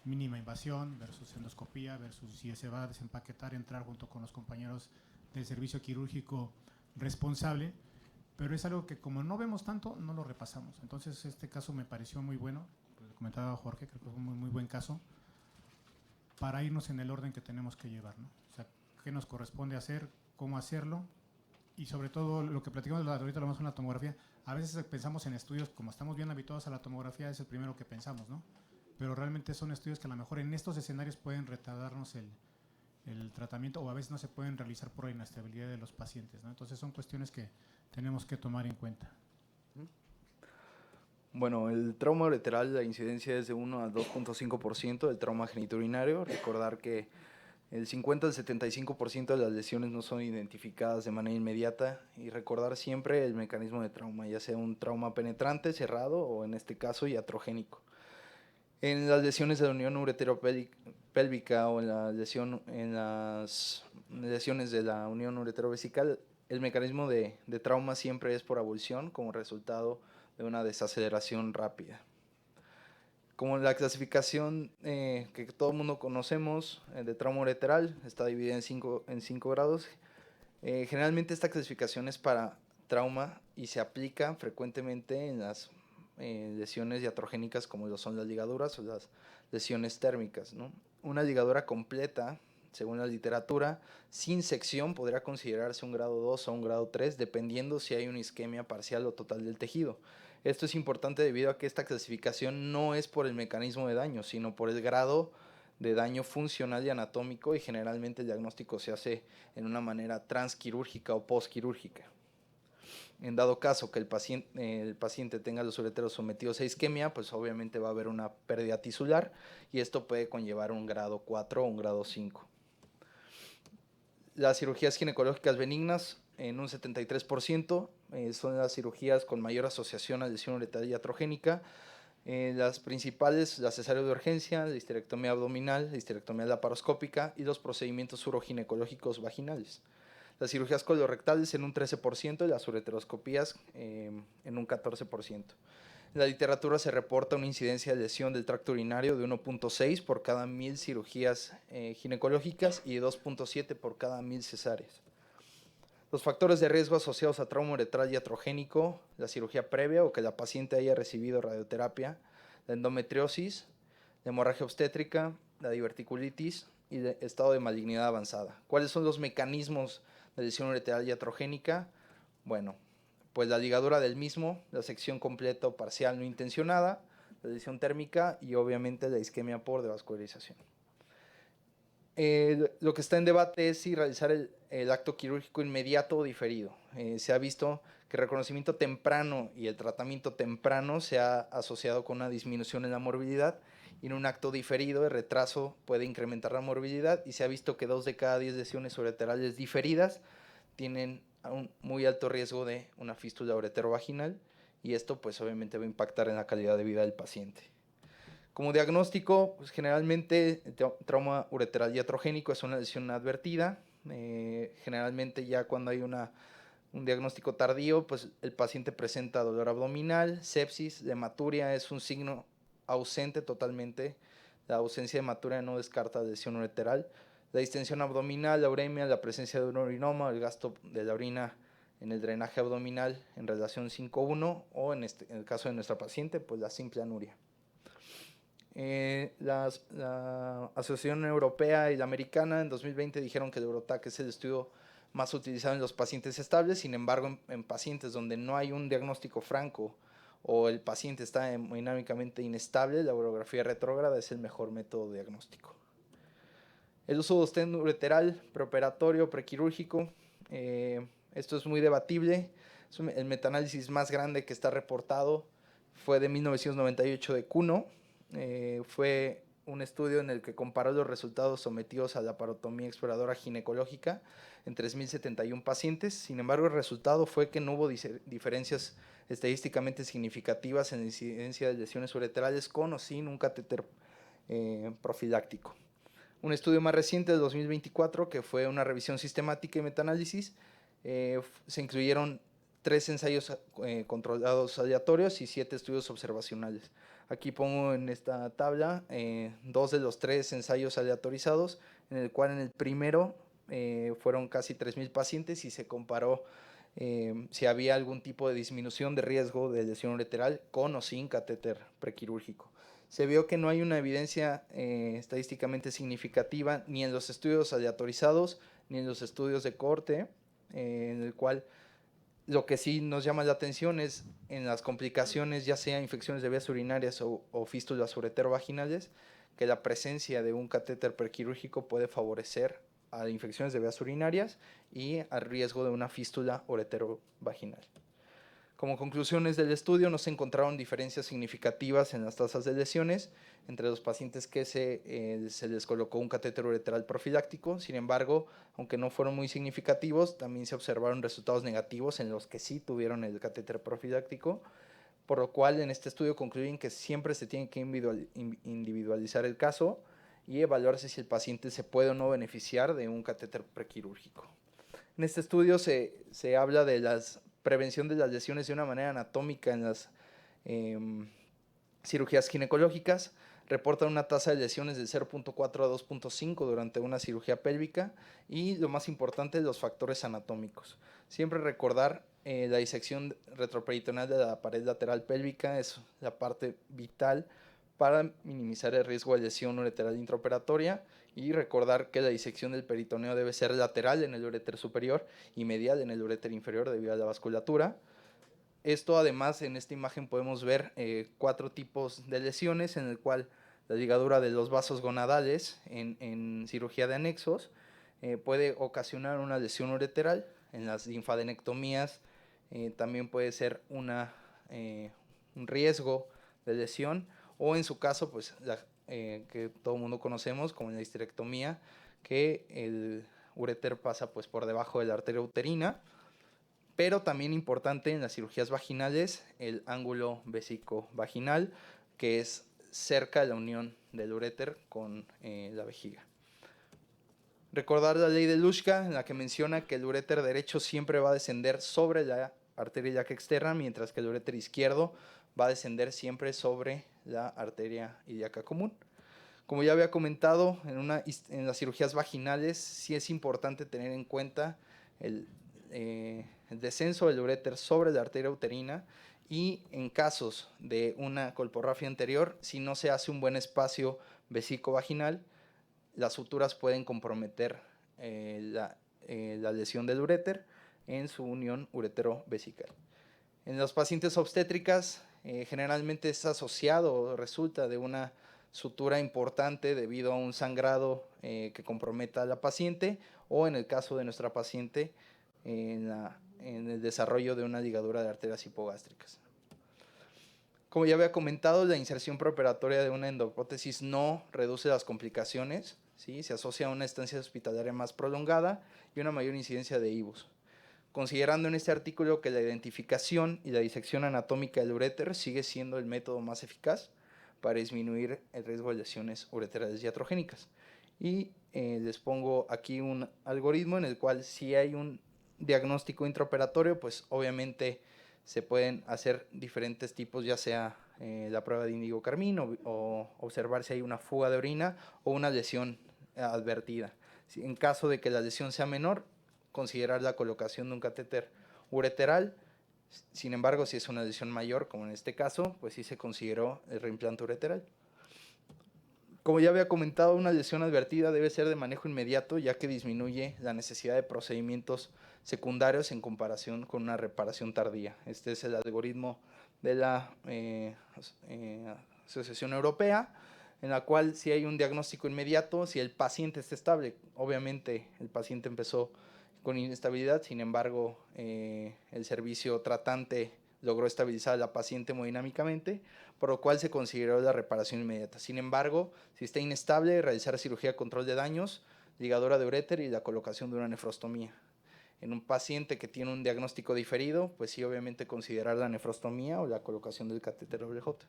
mínima invasión versus endoscopía, versus si se va a desempaquetar, entrar junto con los compañeros del servicio quirúrgico responsable, pero es algo que como no vemos tanto, no lo repasamos. Entonces este caso me pareció muy bueno, pues, lo comentaba Jorge, creo que fue un muy buen caso, para irnos en el orden que tenemos que llevar, ¿no? O sea, qué nos corresponde hacer, cómo hacerlo, y sobre todo lo que platicamos ahorita lo vamos con la tomografía. A veces pensamos en estudios, como estamos bien habituados a la tomografía, es el primero que pensamos, ¿no? Pero realmente son estudios que a lo mejor en estos escenarios pueden retardarnos el tratamiento o a veces no se pueden realizar por la inestabilidad de los pacientes, ¿no? Entonces son cuestiones que tenemos que tomar en cuenta. Bueno, el trauma ureteral, la incidencia es de 1 a 2.5% del trauma genitourinario. Recordar que el 50 al 75% de las lesiones no son identificadas de manera inmediata y recordar siempre el mecanismo de trauma, ya sea un trauma penetrante, cerrado o en este caso iatrogénico. En las lesiones de la unión ureteropélvica o en las lesiones de la unión ureterovesical, el mecanismo de trauma siempre es por avulsión como resultado de una desaceleración rápida. Como la clasificación que todo el mundo conocemos de trauma ureteral está dividida en 5 grados. Generalmente esta clasificación es para trauma y se aplica frecuentemente en las lesiones iatrogénicas como lo son las ligaduras o las lesiones térmicas, ¿no? Una ligadura completa según la literatura, sin sección podría considerarse un grado 2 o un grado 3, dependiendo si hay una isquemia parcial o total del tejido. Esto es importante debido a que esta clasificación no es por el mecanismo de daño, sino por el grado de daño funcional y anatómico, y generalmente el diagnóstico se hace en una manera transquirúrgica o postquirúrgica. En dado caso que el paciente tenga los ureteros sometidos a isquemia, pues obviamente va a haber una pérdida tisular y esto puede conllevar un grado 4 o un grado 5. Las cirugías ginecológicas benignas, en un 73%, son las cirugías con mayor asociación a lesión uretral iatrogénica. Las principales, la cesárea de urgencia, la histerectomía abdominal, la histerectomía laparoscópica y los procedimientos uroginecológicos vaginales. Las cirugías colorectales en un 13% y las ureteroscopías en un 14%. En la literatura se reporta una incidencia de lesión del tracto urinario de 1.6 por cada 1000 cirugías ginecológicas y de 2.7 por cada 1000 cesáreas. Los factores de riesgo asociados a trauma uretral iatrogénico, la cirugía previa o que la paciente haya recibido radioterapia, la endometriosis, la hemorragia obstétrica, la diverticulitis y el estado de malignidad avanzada. ¿Cuáles son los mecanismos de lesión uretral iatrogénica? Bueno, pues la ligadura del mismo, la sección completa o parcial no intencionada, la lesión térmica y obviamente la isquemia por devascularización. Lo que está en debate es si realizar el acto quirúrgico inmediato o diferido. Se ha visto que el reconocimiento temprano y el tratamiento temprano se ha asociado con una disminución en la morbilidad, y en un acto diferido el retraso puede incrementar la morbilidad, y se ha visto que 2 de cada 10 lesiones ureterales diferidas tienen un muy alto riesgo de una fístula ureterovaginal, y esto pues obviamente va a impactar en la calidad de vida del paciente. Como diagnóstico, pues generalmente el trauma ureteral iatrogénico es una lesión advertida. Generalmente ya cuando hay un diagnóstico tardío, pues el paciente presenta dolor abdominal, sepsis, la hematuria es un signo ausente totalmente. La ausencia de hematuria no descarta la lesión ureteral. La distensión abdominal, la uremia, la presencia de un urinoma, el gasto de la orina en el drenaje abdominal en relación 5:1 o en el caso de nuestra paciente, pues la simple anuria. La Asociación Europea y la Americana en 2020 dijeron que el Eurotac es el estudio más utilizado en los pacientes estables. Sin embargo, en pacientes donde no hay un diagnóstico franco o el paciente está hemodinámicamente inestable, la urografía retrógrada es el mejor método diagnóstico. El uso de stent ureteral preoperatorio, prequirúrgico, esto es muy debatible. El metaanálisis más grande que está reportado fue de 1998 de Cuno. Fue un estudio en el que comparó los resultados sometidos a la laparotomía exploradora ginecológica en 3.071 pacientes. Sin embargo, el resultado fue que no hubo diferencias estadísticamente significativas en la incidencia de lesiones ureterales con o sin un catéter profiláctico. Un estudio más reciente de 2024, que fue una revisión sistemática y metaanálisis, se incluyeron 3 ensayos controlados aleatorios y 7 estudios observacionales. Aquí pongo en esta tabla 2 de los 3 ensayos aleatorizados, en el cual en el primero fueron casi 3.000 pacientes y se comparó si había algún tipo de disminución de riesgo de lesión ureteral con o sin catéter prequirúrgico. Se vio que no hay una evidencia estadísticamente significativa ni en los estudios aleatorizados ni en los estudios de cohorte, en el cual lo que sí nos llama la atención es en las complicaciones, ya sea infecciones de vías urinarias o fístulas ureterovaginales, que la presencia de un catéter prequirúrgico puede favorecer a infecciones de vías urinarias y al riesgo de una fístula ureterovaginal. Como conclusiones del estudio, no se encontraron diferencias significativas en las tasas de lesiones entre los pacientes que se les colocó un catéter ureteral profiláctico. Sin embargo, aunque no fueron muy significativos, también se observaron resultados negativos en los que sí tuvieron el catéter profiláctico, por lo cual en este estudio concluyen que siempre se tiene que individualizar el caso y evaluarse si el paciente se puede o no beneficiar de un catéter prequirúrgico. En este estudio se habla de la prevención de las lesiones de una manera anatómica en las cirugías ginecológicas. Reportan una tasa de lesiones de 0.4 a 2.5 durante una cirugía pélvica y, lo más importante, los factores anatómicos. Siempre recordar la disección retroperitoneal de la pared lateral pélvica es la parte vital para minimizar el riesgo de lesión ureteral intraoperatoria, Y recordar que la disección del peritoneo debe ser lateral en el uréter superior y medial en el uréter inferior debido a la vasculatura. Esto además, en esta imagen podemos ver 4 tipos de lesiones, en el cual la ligadura de los vasos gonadales en cirugía de anexos puede ocasionar una lesión ureteral. En las linfadenectomías también puede ser un riesgo de lesión, o en su caso, pues que todo el mundo conocemos, como en la histerectomía, que el uréter pasa pues por debajo de la arteria uterina. Pero también importante en las cirugías vaginales, el ángulo vesico-vaginal, que es cerca de la unión del uréter con la vejiga. Recordar la ley de Luschka, en la que menciona que el uréter derecho siempre va a descender sobre la arteria ilíaca externa, mientras que el uréter izquierdo va a descender siempre sobre la arteria ilíaca común. Como ya había comentado, en las cirugías vaginales sí es importante tener en cuenta el descenso del uréter sobre la arteria uterina, y en casos de una colporrafia anterior, si no se hace un buen espacio vesico-vaginal, las suturas pueden comprometer la lesión del uréter en su unión uretero-vesical. En las pacientes obstétricas, generalmente es asociado o resulta de una sutura importante debido a un sangrado que comprometa a la paciente, o en el caso de nuestra paciente, en el desarrollo de una ligadura de arterias hipogástricas. Como ya había comentado, la inserción preoperatoria de una endoprótesis no reduce las complicaciones, ¿sí? Se asocia a una estancia hospitalaria más prolongada y una mayor incidencia de IVUS. Considerando en este artículo que la identificación y la disección anatómica del uréter sigue siendo el método más eficaz para disminuir el riesgo de lesiones ureterales iatrogénicas. Y les pongo aquí un algoritmo en el cual, si hay un diagnóstico intraoperatorio, pues obviamente se pueden hacer diferentes tipos, ya sea la prueba de índigo carmín o observar si hay una fuga de orina o una lesión advertida. En caso de que la lesión sea menor, considerar la colocación de un catéter ureteral. Sin embargo, si es una lesión mayor, como en este caso, pues sí se consideró el reimplante ureteral. Como ya había comentado, una lesión advertida debe ser de manejo inmediato, ya que disminuye la necesidad de procedimientos secundarios en comparación con una reparación tardía. Este es el algoritmo de la Asociación Europea, en la cual si hay un diagnóstico inmediato, si el paciente está estable, obviamente el paciente empezó con inestabilidad, sin embargo el servicio tratante logró estabilizar a la paciente hemodinámicamente, por lo cual se consideró la reparación inmediata. Sin embargo, si está inestable, realizar cirugía de control de daños, ligadura de uréter y la colocación de una nefrostomía. En un paciente que tiene un diagnóstico diferido, pues sí, obviamente considerar la nefrostomía o la colocación del catéter WJ.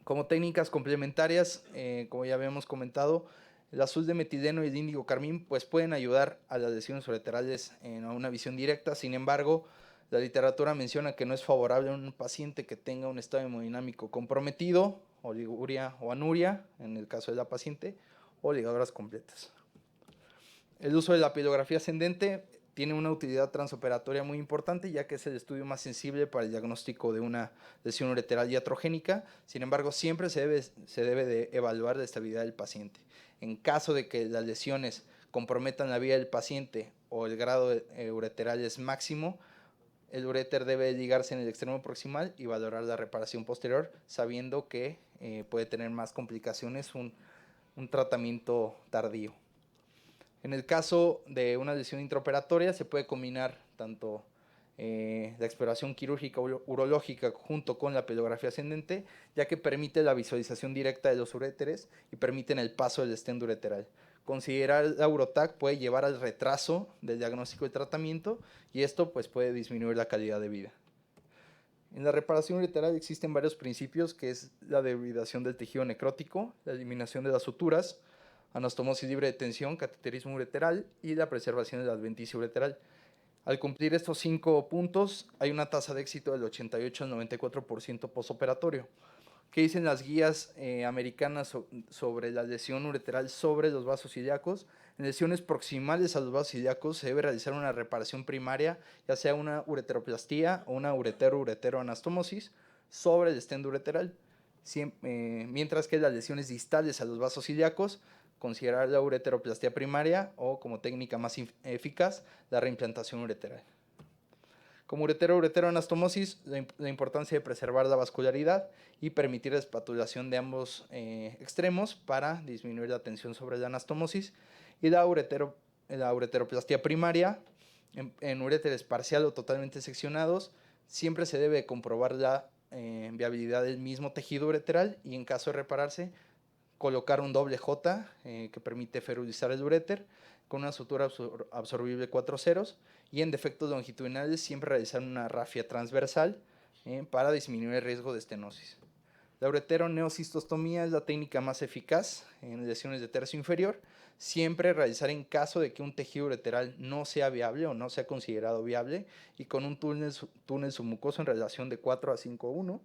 Como técnicas complementarias, como ya habíamos comentado, el azul de metileno y el índigo carmín pues pueden ayudar a las lesiones ureterales en una visión directa. Sin embargo, la literatura menciona que no es favorable a un paciente que tenga un estado hemodinámico comprometido, oliguria o anuria, en el caso de la paciente, o ligaduras completas. El uso de la pilografía ascendente tiene una utilidad transoperatoria muy importante, ya que es el estudio más sensible para el diagnóstico de una lesión ureteral iatrogénica. Sin embargo, siempre se debe de evaluar la estabilidad del paciente. En caso de que las lesiones comprometan la vida del paciente o el grado ureteral es máximo, el uréter debe ligarse en el extremo proximal y valorar la reparación posterior, sabiendo que puede tener más complicaciones un tratamiento tardío. En el caso de una lesión intraoperatoria, se puede combinar tanto la exploración quirúrgica urológica junto con la pilografía ascendente, ya que permite la visualización directa de los uréteres y permiten el paso del estén ureteral. Considerar la UroTac puede llevar al retraso del diagnóstico de tratamiento, y esto pues puede disminuir la calidad de vida. En la reparación ureteral existen varios principios, que es la dehidratación del tejido necrótico, la eliminación de las suturas, anastomosis libre de tensión, cateterismo ureteral y la preservación de la adventicia ureteral. Al cumplir estos 5 puntos, hay una tasa de éxito del 88 al 94% postoperatorio. ¿Qué dicen las guías americanas sobre la lesión ureteral sobre los vasos ilíacos? En lesiones proximales a los vasos ilíacos se debe realizar una reparación primaria, ya sea una ureteroplastía o una uretero-anastomosis sobre el estén ureteral. Mientras que las lesiones distales a los vasos ilíacos considerar la ureteroplastia primaria o, como técnica más eficaz, la reimplantación ureteral. Como uretero-ureteroanastomosis, la importancia de preservar la vascularidad y permitir la espatulación de ambos extremos para disminuir la tensión sobre la anastomosis, y la ureteroplastia primaria en uréteres parcial o totalmente seccionados. Siempre se debe comprobar la viabilidad del mismo tejido ureteral y, en caso de repararse, colocar un doble J que permite ferulizar el uréter con una sutura absorbible 4 ceros, y en defectos longitudinales siempre realizar una rafia transversal para disminuir el riesgo de estenosis. La ureteroneocistostomía es la técnica más eficaz en lesiones de tercio inferior, siempre realizar en caso de que un tejido ureteral no sea viable o no sea considerado viable, y con un túnel submucoso en relación de 4 a 5:1.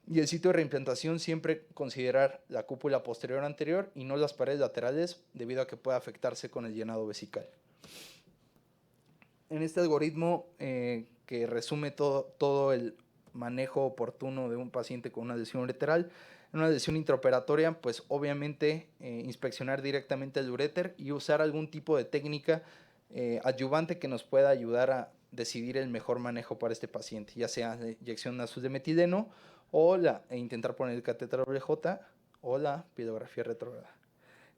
Y el sitio de reimplantación siempre considerar la cúpula posterior anterior y no las paredes laterales, debido a que puede afectarse con el llenado vesical. En este algoritmo que resume todo el manejo oportuno de un paciente con una lesión ureteral, en una lesión intraoperatoria, pues obviamente inspeccionar directamente el uréter y usar algún tipo de técnica adyuvante que nos pueda ayudar a decidir el mejor manejo para este paciente, ya sea la inyección nasal de metileno o intentar poner el catéter WJ o la pielografía retrógrada.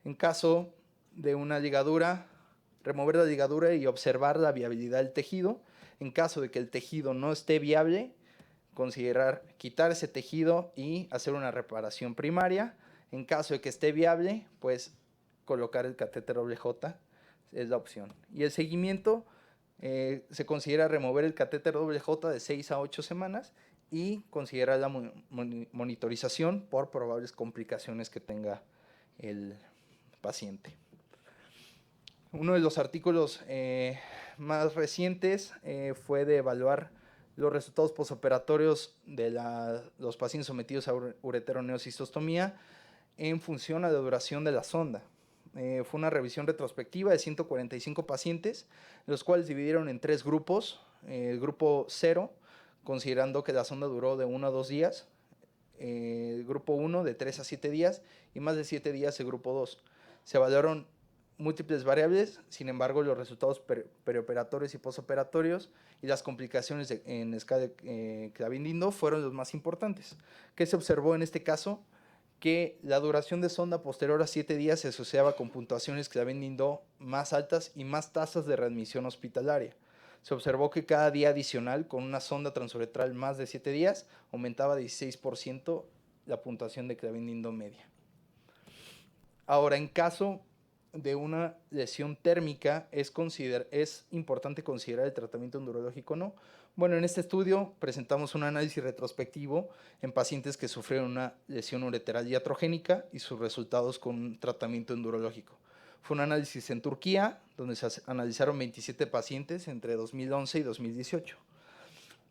En caso de una ligadura, remover la ligadura y observar la viabilidad del tejido. En caso de que el tejido no esté viable, considerar quitar ese tejido y hacer una reparación primaria. En caso de que esté viable, pues colocar el catéter WJ es la opción. Y el seguimiento, se considera remover el catéter WJ de 6 a 8 semanas y considerar la monitorización por probables complicaciones que tenga el paciente. Uno de los artículos más recientes fue de evaluar los resultados posoperatorios de los pacientes sometidos a ureteroneocistostomía en función a la duración de la sonda. Fue una revisión retrospectiva de 145 pacientes, los cuales dividieron en 3 grupos. El grupo 0, considerando que la sonda duró de 1 a 2 días. El grupo 1 de 3 a 7 días y más de 7 días el grupo 2. Se evaluaron múltiples variables, sin embargo los resultados perioperatorios y posoperatorios y las complicaciones en escala de Clavin-Dindo fueron los más importantes. ¿Qué se observó en este caso? Que la duración de sonda posterior a 7 días se asociaba con puntuaciones Clavin-Dindo más altas y más tasas de readmisión hospitalaria. Se observó que cada día adicional con una sonda transuretral más de 7 días aumentaba 16% la puntuación de Clavin-Dindo media. Ahora, en caso de una lesión térmica, es importante considerar el tratamiento endurológico o no. Bueno, en este estudio presentamos un análisis retrospectivo en pacientes que sufrieron una lesión ureteral iatrogénica y sus resultados con un tratamiento endurológico. Fue un análisis en Turquía, donde se analizaron 27 pacientes entre 2011 y 2018.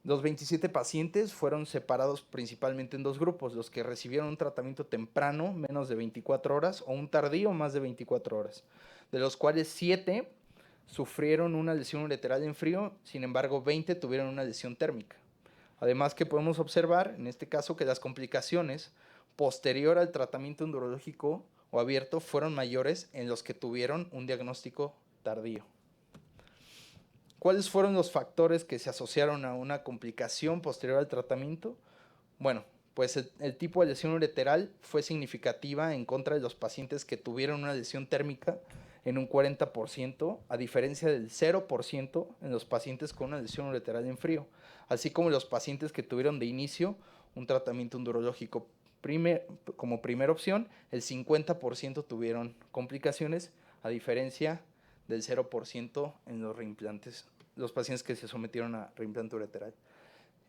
Los 27 pacientes fueron separados principalmente en 2 grupos, los que recibieron un tratamiento temprano, menos de 24 horas, o un tardío, más de 24 horas, de los cuales 7 sufrieron una lesión ureteral en frío, sin embargo 20 tuvieron una lesión térmica. Además que podemos observar, en este caso, que las complicaciones posterior al tratamiento endurológico o abierto fueron mayores en los que tuvieron un diagnóstico tardío. ¿Cuáles fueron los factores que se asociaron a una complicación posterior al tratamiento? Bueno, pues el tipo de lesión ureteral fue significativa en contra de los pacientes que tuvieron una lesión térmica en un 40%, a diferencia del 0% en los pacientes con una lesión ureteral en frío, así como los pacientes que tuvieron de inicio un tratamiento endurológico como primera opción, el 50% tuvieron complicaciones, a diferencia del 0% en los reimplantes, los pacientes que se sometieron a reimplante ureteral.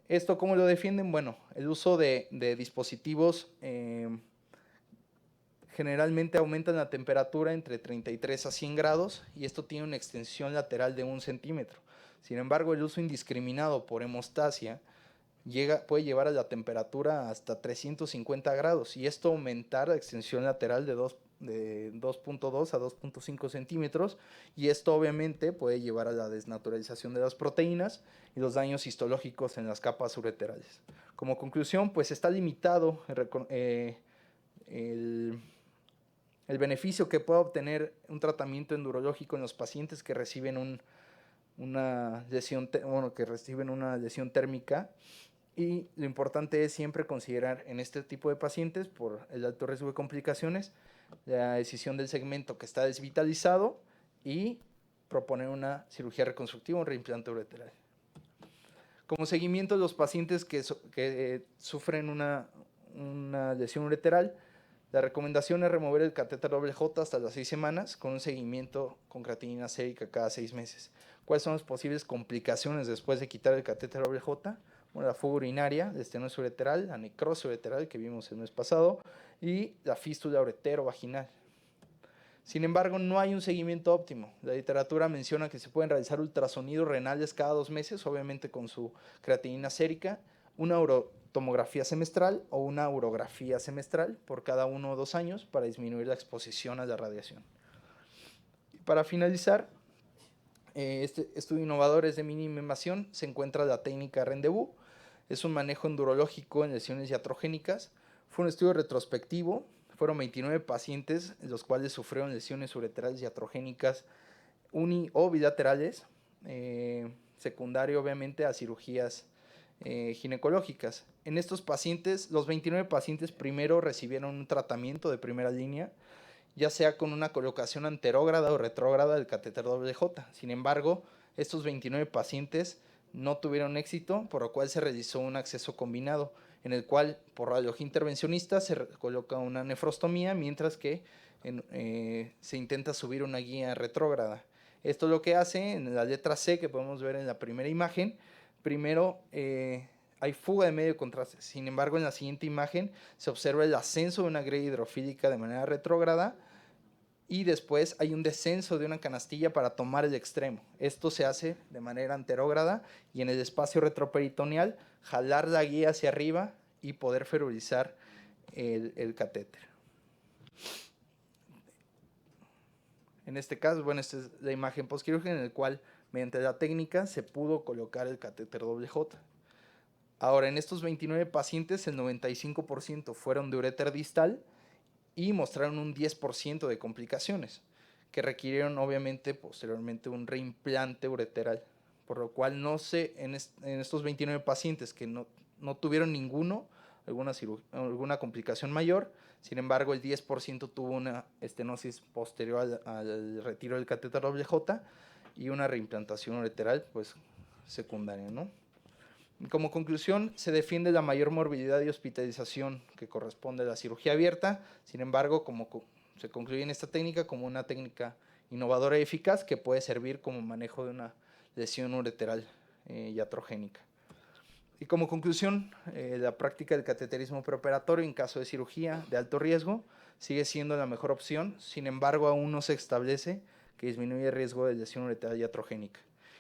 ¿Esto cómo lo defienden? Bueno, el uso de dispositivos generalmente aumentan la temperatura entre 33 a 100 grados y esto tiene una extensión lateral de 1 centímetro. Sin embargo, el uso indiscriminado por hemostasia puede llevar a la temperatura hasta 350 grados y esto aumentar la extensión lateral de 2.2 a 2.5 centímetros y esto obviamente puede llevar a la desnaturalización de las proteínas y los daños histológicos en las capas ureterales. Como conclusión, pues está limitado El beneficio que puede obtener un tratamiento endurológico en los pacientes que reciben una lesión térmica, y lo importante es siempre considerar en este tipo de pacientes, por el alto riesgo de complicaciones, la decisión del segmento que está desvitalizado y proponer una cirugía reconstructiva, un reimplante ureteral. Como seguimiento de los pacientes que sufren una lesión ureteral, la recomendación es remover el catéter J hasta las 6 semanas con un seguimiento con creatinina sérica cada 6 meses. ¿Cuáles son las posibles complicaciones después de quitar el catéter J? Bueno, la fuga urinaria, la estenosis ureteral, la necrosis ureteral que vimos el mes pasado y la fístula uretero-vaginal. Sin embargo, no hay un seguimiento óptimo. La literatura menciona que se pueden realizar ultrasonidos renales cada 2 meses, obviamente con su creatinina sérica, una urotomografía semestral o una urografía semestral por cada 1 o 2 años para disminuir la exposición a la radiación. Y para finalizar, este estudio innovador es de mínima invasión, se encuentra la técnica Rendezvous, es un manejo endurológico en lesiones iatrogénicas, fue un estudio retrospectivo, fueron 29 pacientes los cuales sufrieron lesiones ureterales iatrogénicas uni o bilaterales, secundario obviamente a cirugías ginecológicas. En estos pacientes, los 29 pacientes primero recibieron un tratamiento de primera línea, ya sea con una colocación anterógrada o retrógrada del catéter J. Sin embargo, estos 29 pacientes no tuvieron éxito, por lo cual se realizó un acceso combinado, en el cual por radiología intervencionista se coloca una nefrostomía, mientras que se intenta subir una guía retrógrada. Esto lo que hace en la letra C, que podemos ver en la primera imagen, primero hay fuga de medio contraste. Sin embargo, en la siguiente imagen se observa el ascenso de una grey hidrofílica de manera retrógrada y después hay un descenso de una canastilla para tomar el extremo. Esto se hace de manera anterógrada y en el espacio retroperitoneal jalar la guía hacia arriba y poder ferulizar el catéter. En este caso, bueno, esta es la imagen postquirúrgica en el cual mediante la técnica se pudo colocar el catéter J. Ahora, en estos 29 pacientes, el 95% fueron de uréter distal y mostraron un 10% de complicaciones, que requirieron obviamente posteriormente un reimplante ureteral, por lo cual no sé, en estos 29 pacientes que no tuvieron alguna complicación mayor, sin embargo el 10% tuvo una estenosis posterior al retiro del catéter J y una reimplantación ureteral pues secundaria, ¿no? Como conclusión, se defiende la mayor morbilidad y hospitalización que corresponde a la cirugía abierta. Sin embargo, como se concluye en esta técnica como una técnica innovadora y eficaz que puede servir como manejo de una lesión ureteral iatrogénica. Y como conclusión, la práctica del cateterismo preoperatorio en caso de cirugía de alto riesgo sigue siendo la mejor opción. Sin embargo, aún no se establece que disminuye el riesgo de lesión ureteral iatrogénica.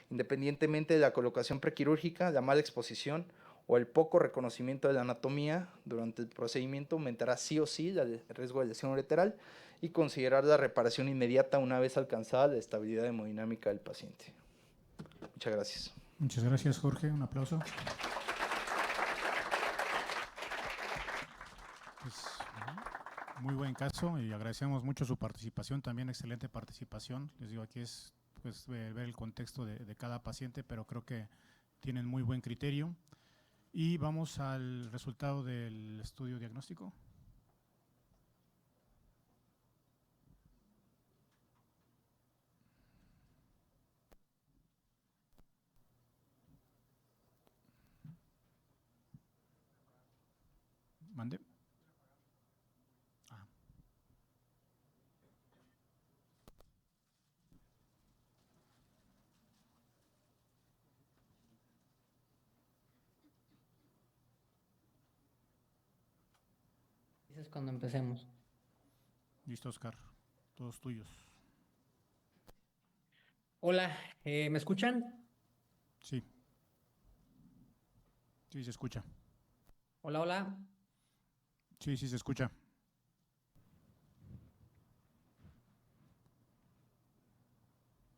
Independientemente de la colocación prequirúrgica, la mala exposición o el poco reconocimiento de la anatomía durante el procedimiento aumentará sí o sí el riesgo de lesión ureteral y considerar la reparación inmediata una vez alcanzada la estabilidad hemodinámica del paciente. Muchas gracias. Muchas gracias, Jorge. Un aplauso. Pues, muy buen caso y agradecemos mucho su participación, también excelente participación. Les digo, aquí es pues ver el contexto de cada paciente, pero creo que tienen muy buen criterio. Y vamos al resultado del estudio diagnóstico. Mande. Dices cuando empecemos. Listo, Oscar. Todos tuyos. Hola, ¿me escuchan? Sí. Sí, se escucha. Hola, hola. Sí, sí, se escucha.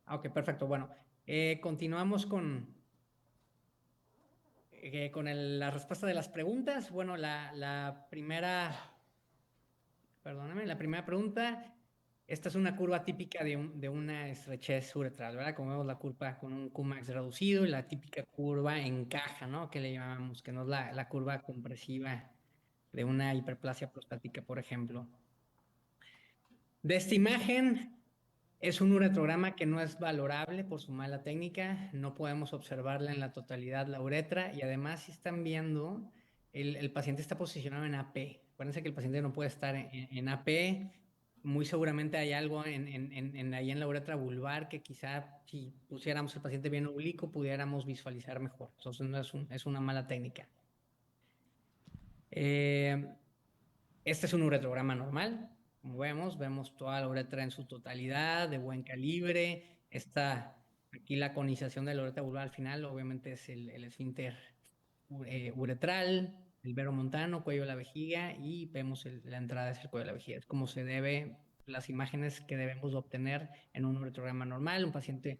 Ok, perfecto. Bueno, continuamos con la respuesta de las preguntas. Bueno, la primera pregunta Esta es una curva típica de una estrechez uretral, ¿verdad? Como vemos la curva con un Qmax reducido y la típica curva en caja, ¿no? Que le llamamos, que no es la curva compresiva de una hiperplasia prostática, por ejemplo. De esta imagen es un uretrograma que no es valorable por su mala técnica, no podemos observarla en la totalidad la uretra y además si están viendo, el paciente está posicionado en AP. Acuérdense que el paciente no puede estar en AP, muy seguramente hay algo ahí en la uretra vulvar que quizá si pusiéramos el paciente bien oblicuo pudiéramos visualizar mejor. Entonces no es una mala técnica. Este es un uretrograma normal. Como vemos toda la uretra en su totalidad, de buen calibre. Aquí la conización de la uretra vulvar al final, obviamente es el esfínter uretral, el vero montano, cuello de la vejiga y vemos la entrada es el cuello de la vejiga. Es como se debe, las imágenes que debemos obtener en un uretrograma normal, un paciente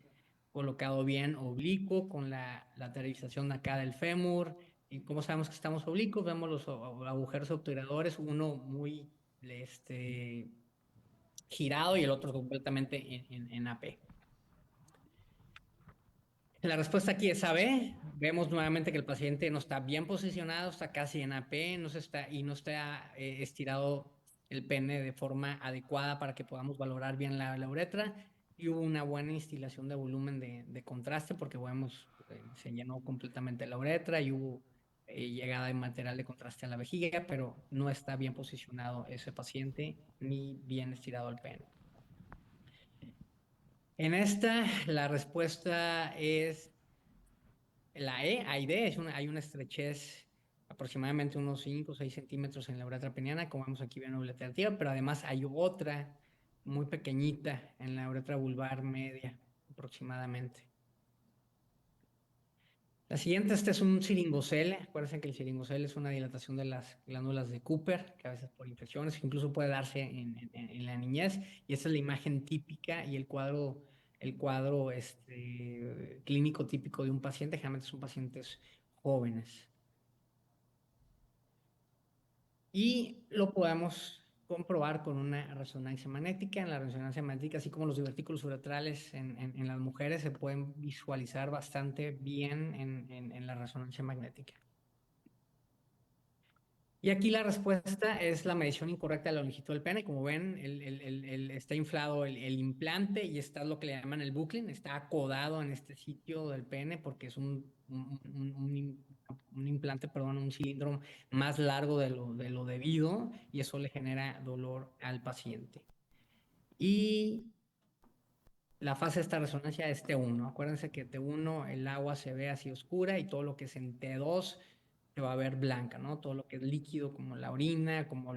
colocado bien oblicuo, con la lateralización acá del fémur. ¿Y cómo sabemos que estamos oblicuos? Vemos los agujeros obturadores, uno muy girado y el otro completamente en AP. La respuesta aquí es AB. Vemos nuevamente que el paciente no está bien posicionado, está casi en AP, no está estirado el pene de forma adecuada para que podamos valorar bien la uretra. Y hubo una buena instilación de volumen de contraste porque vemos se llenó completamente la uretra y hubo llegada de material de contraste a la vejiga, pero no está bien posicionado ese paciente ni bien estirado el pene. En esta, la respuesta es la E, A y D. Hay una estrechez aproximadamente unos 5 o 6 centímetros en la uretra peniana, como vemos aquí bien alternativa, pero además hay otra muy pequeñita en la uretra vulvar media, aproximadamente. La siguiente, este es un siringocele. Acuérdense que el siringocele es una dilatación de las glándulas de Cooper, que a veces por infecciones, incluso puede darse en la niñez. Y esta es la imagen típica y el cuadro clínico típico de un paciente. Generalmente son pacientes jóvenes. Y lo podemos comprobar con una resonancia magnética. En la resonancia magnética, así como los divertículos uretrales en las mujeres, se pueden visualizar bastante bien en la resonancia magnética. Y aquí la respuesta es la medición incorrecta de la longitud del pene. Como ven, está inflado el implante y está lo que le llaman el buckling. Está acodado en este sitio del pene porque es un implante, perdón, un cilindro más largo de lo debido y eso le genera dolor al paciente. Y la fase de esta resonancia es T1. Acuérdense que T1 el agua se ve así oscura y todo lo que es en T2 se va a ver blanca, ¿no? Todo lo que es líquido como la orina, como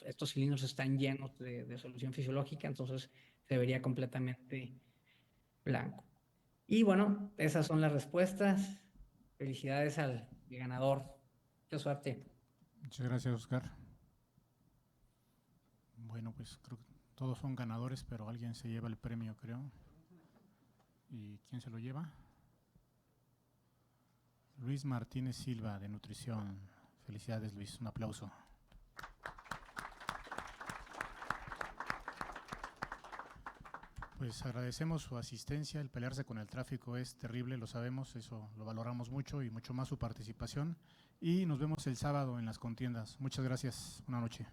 estos cilindros están llenos de solución fisiológica, entonces se vería completamente blanco. Y bueno, esas son las respuestas. Felicidades al ganador. Mucha suerte. Muchas gracias, Oscar. Bueno, pues creo que todos son ganadores, pero alguien se lleva el premio, creo. ¿Y quién se lo lleva? Luis Martínez Silva, de Nutrición. Felicidades, Luis. Un aplauso. Pues agradecemos su asistencia. El pelearse con el tráfico es terrible, lo sabemos, eso lo valoramos mucho y mucho más su participación. Y nos vemos el sábado en las contiendas. Muchas gracias. Buenas noches.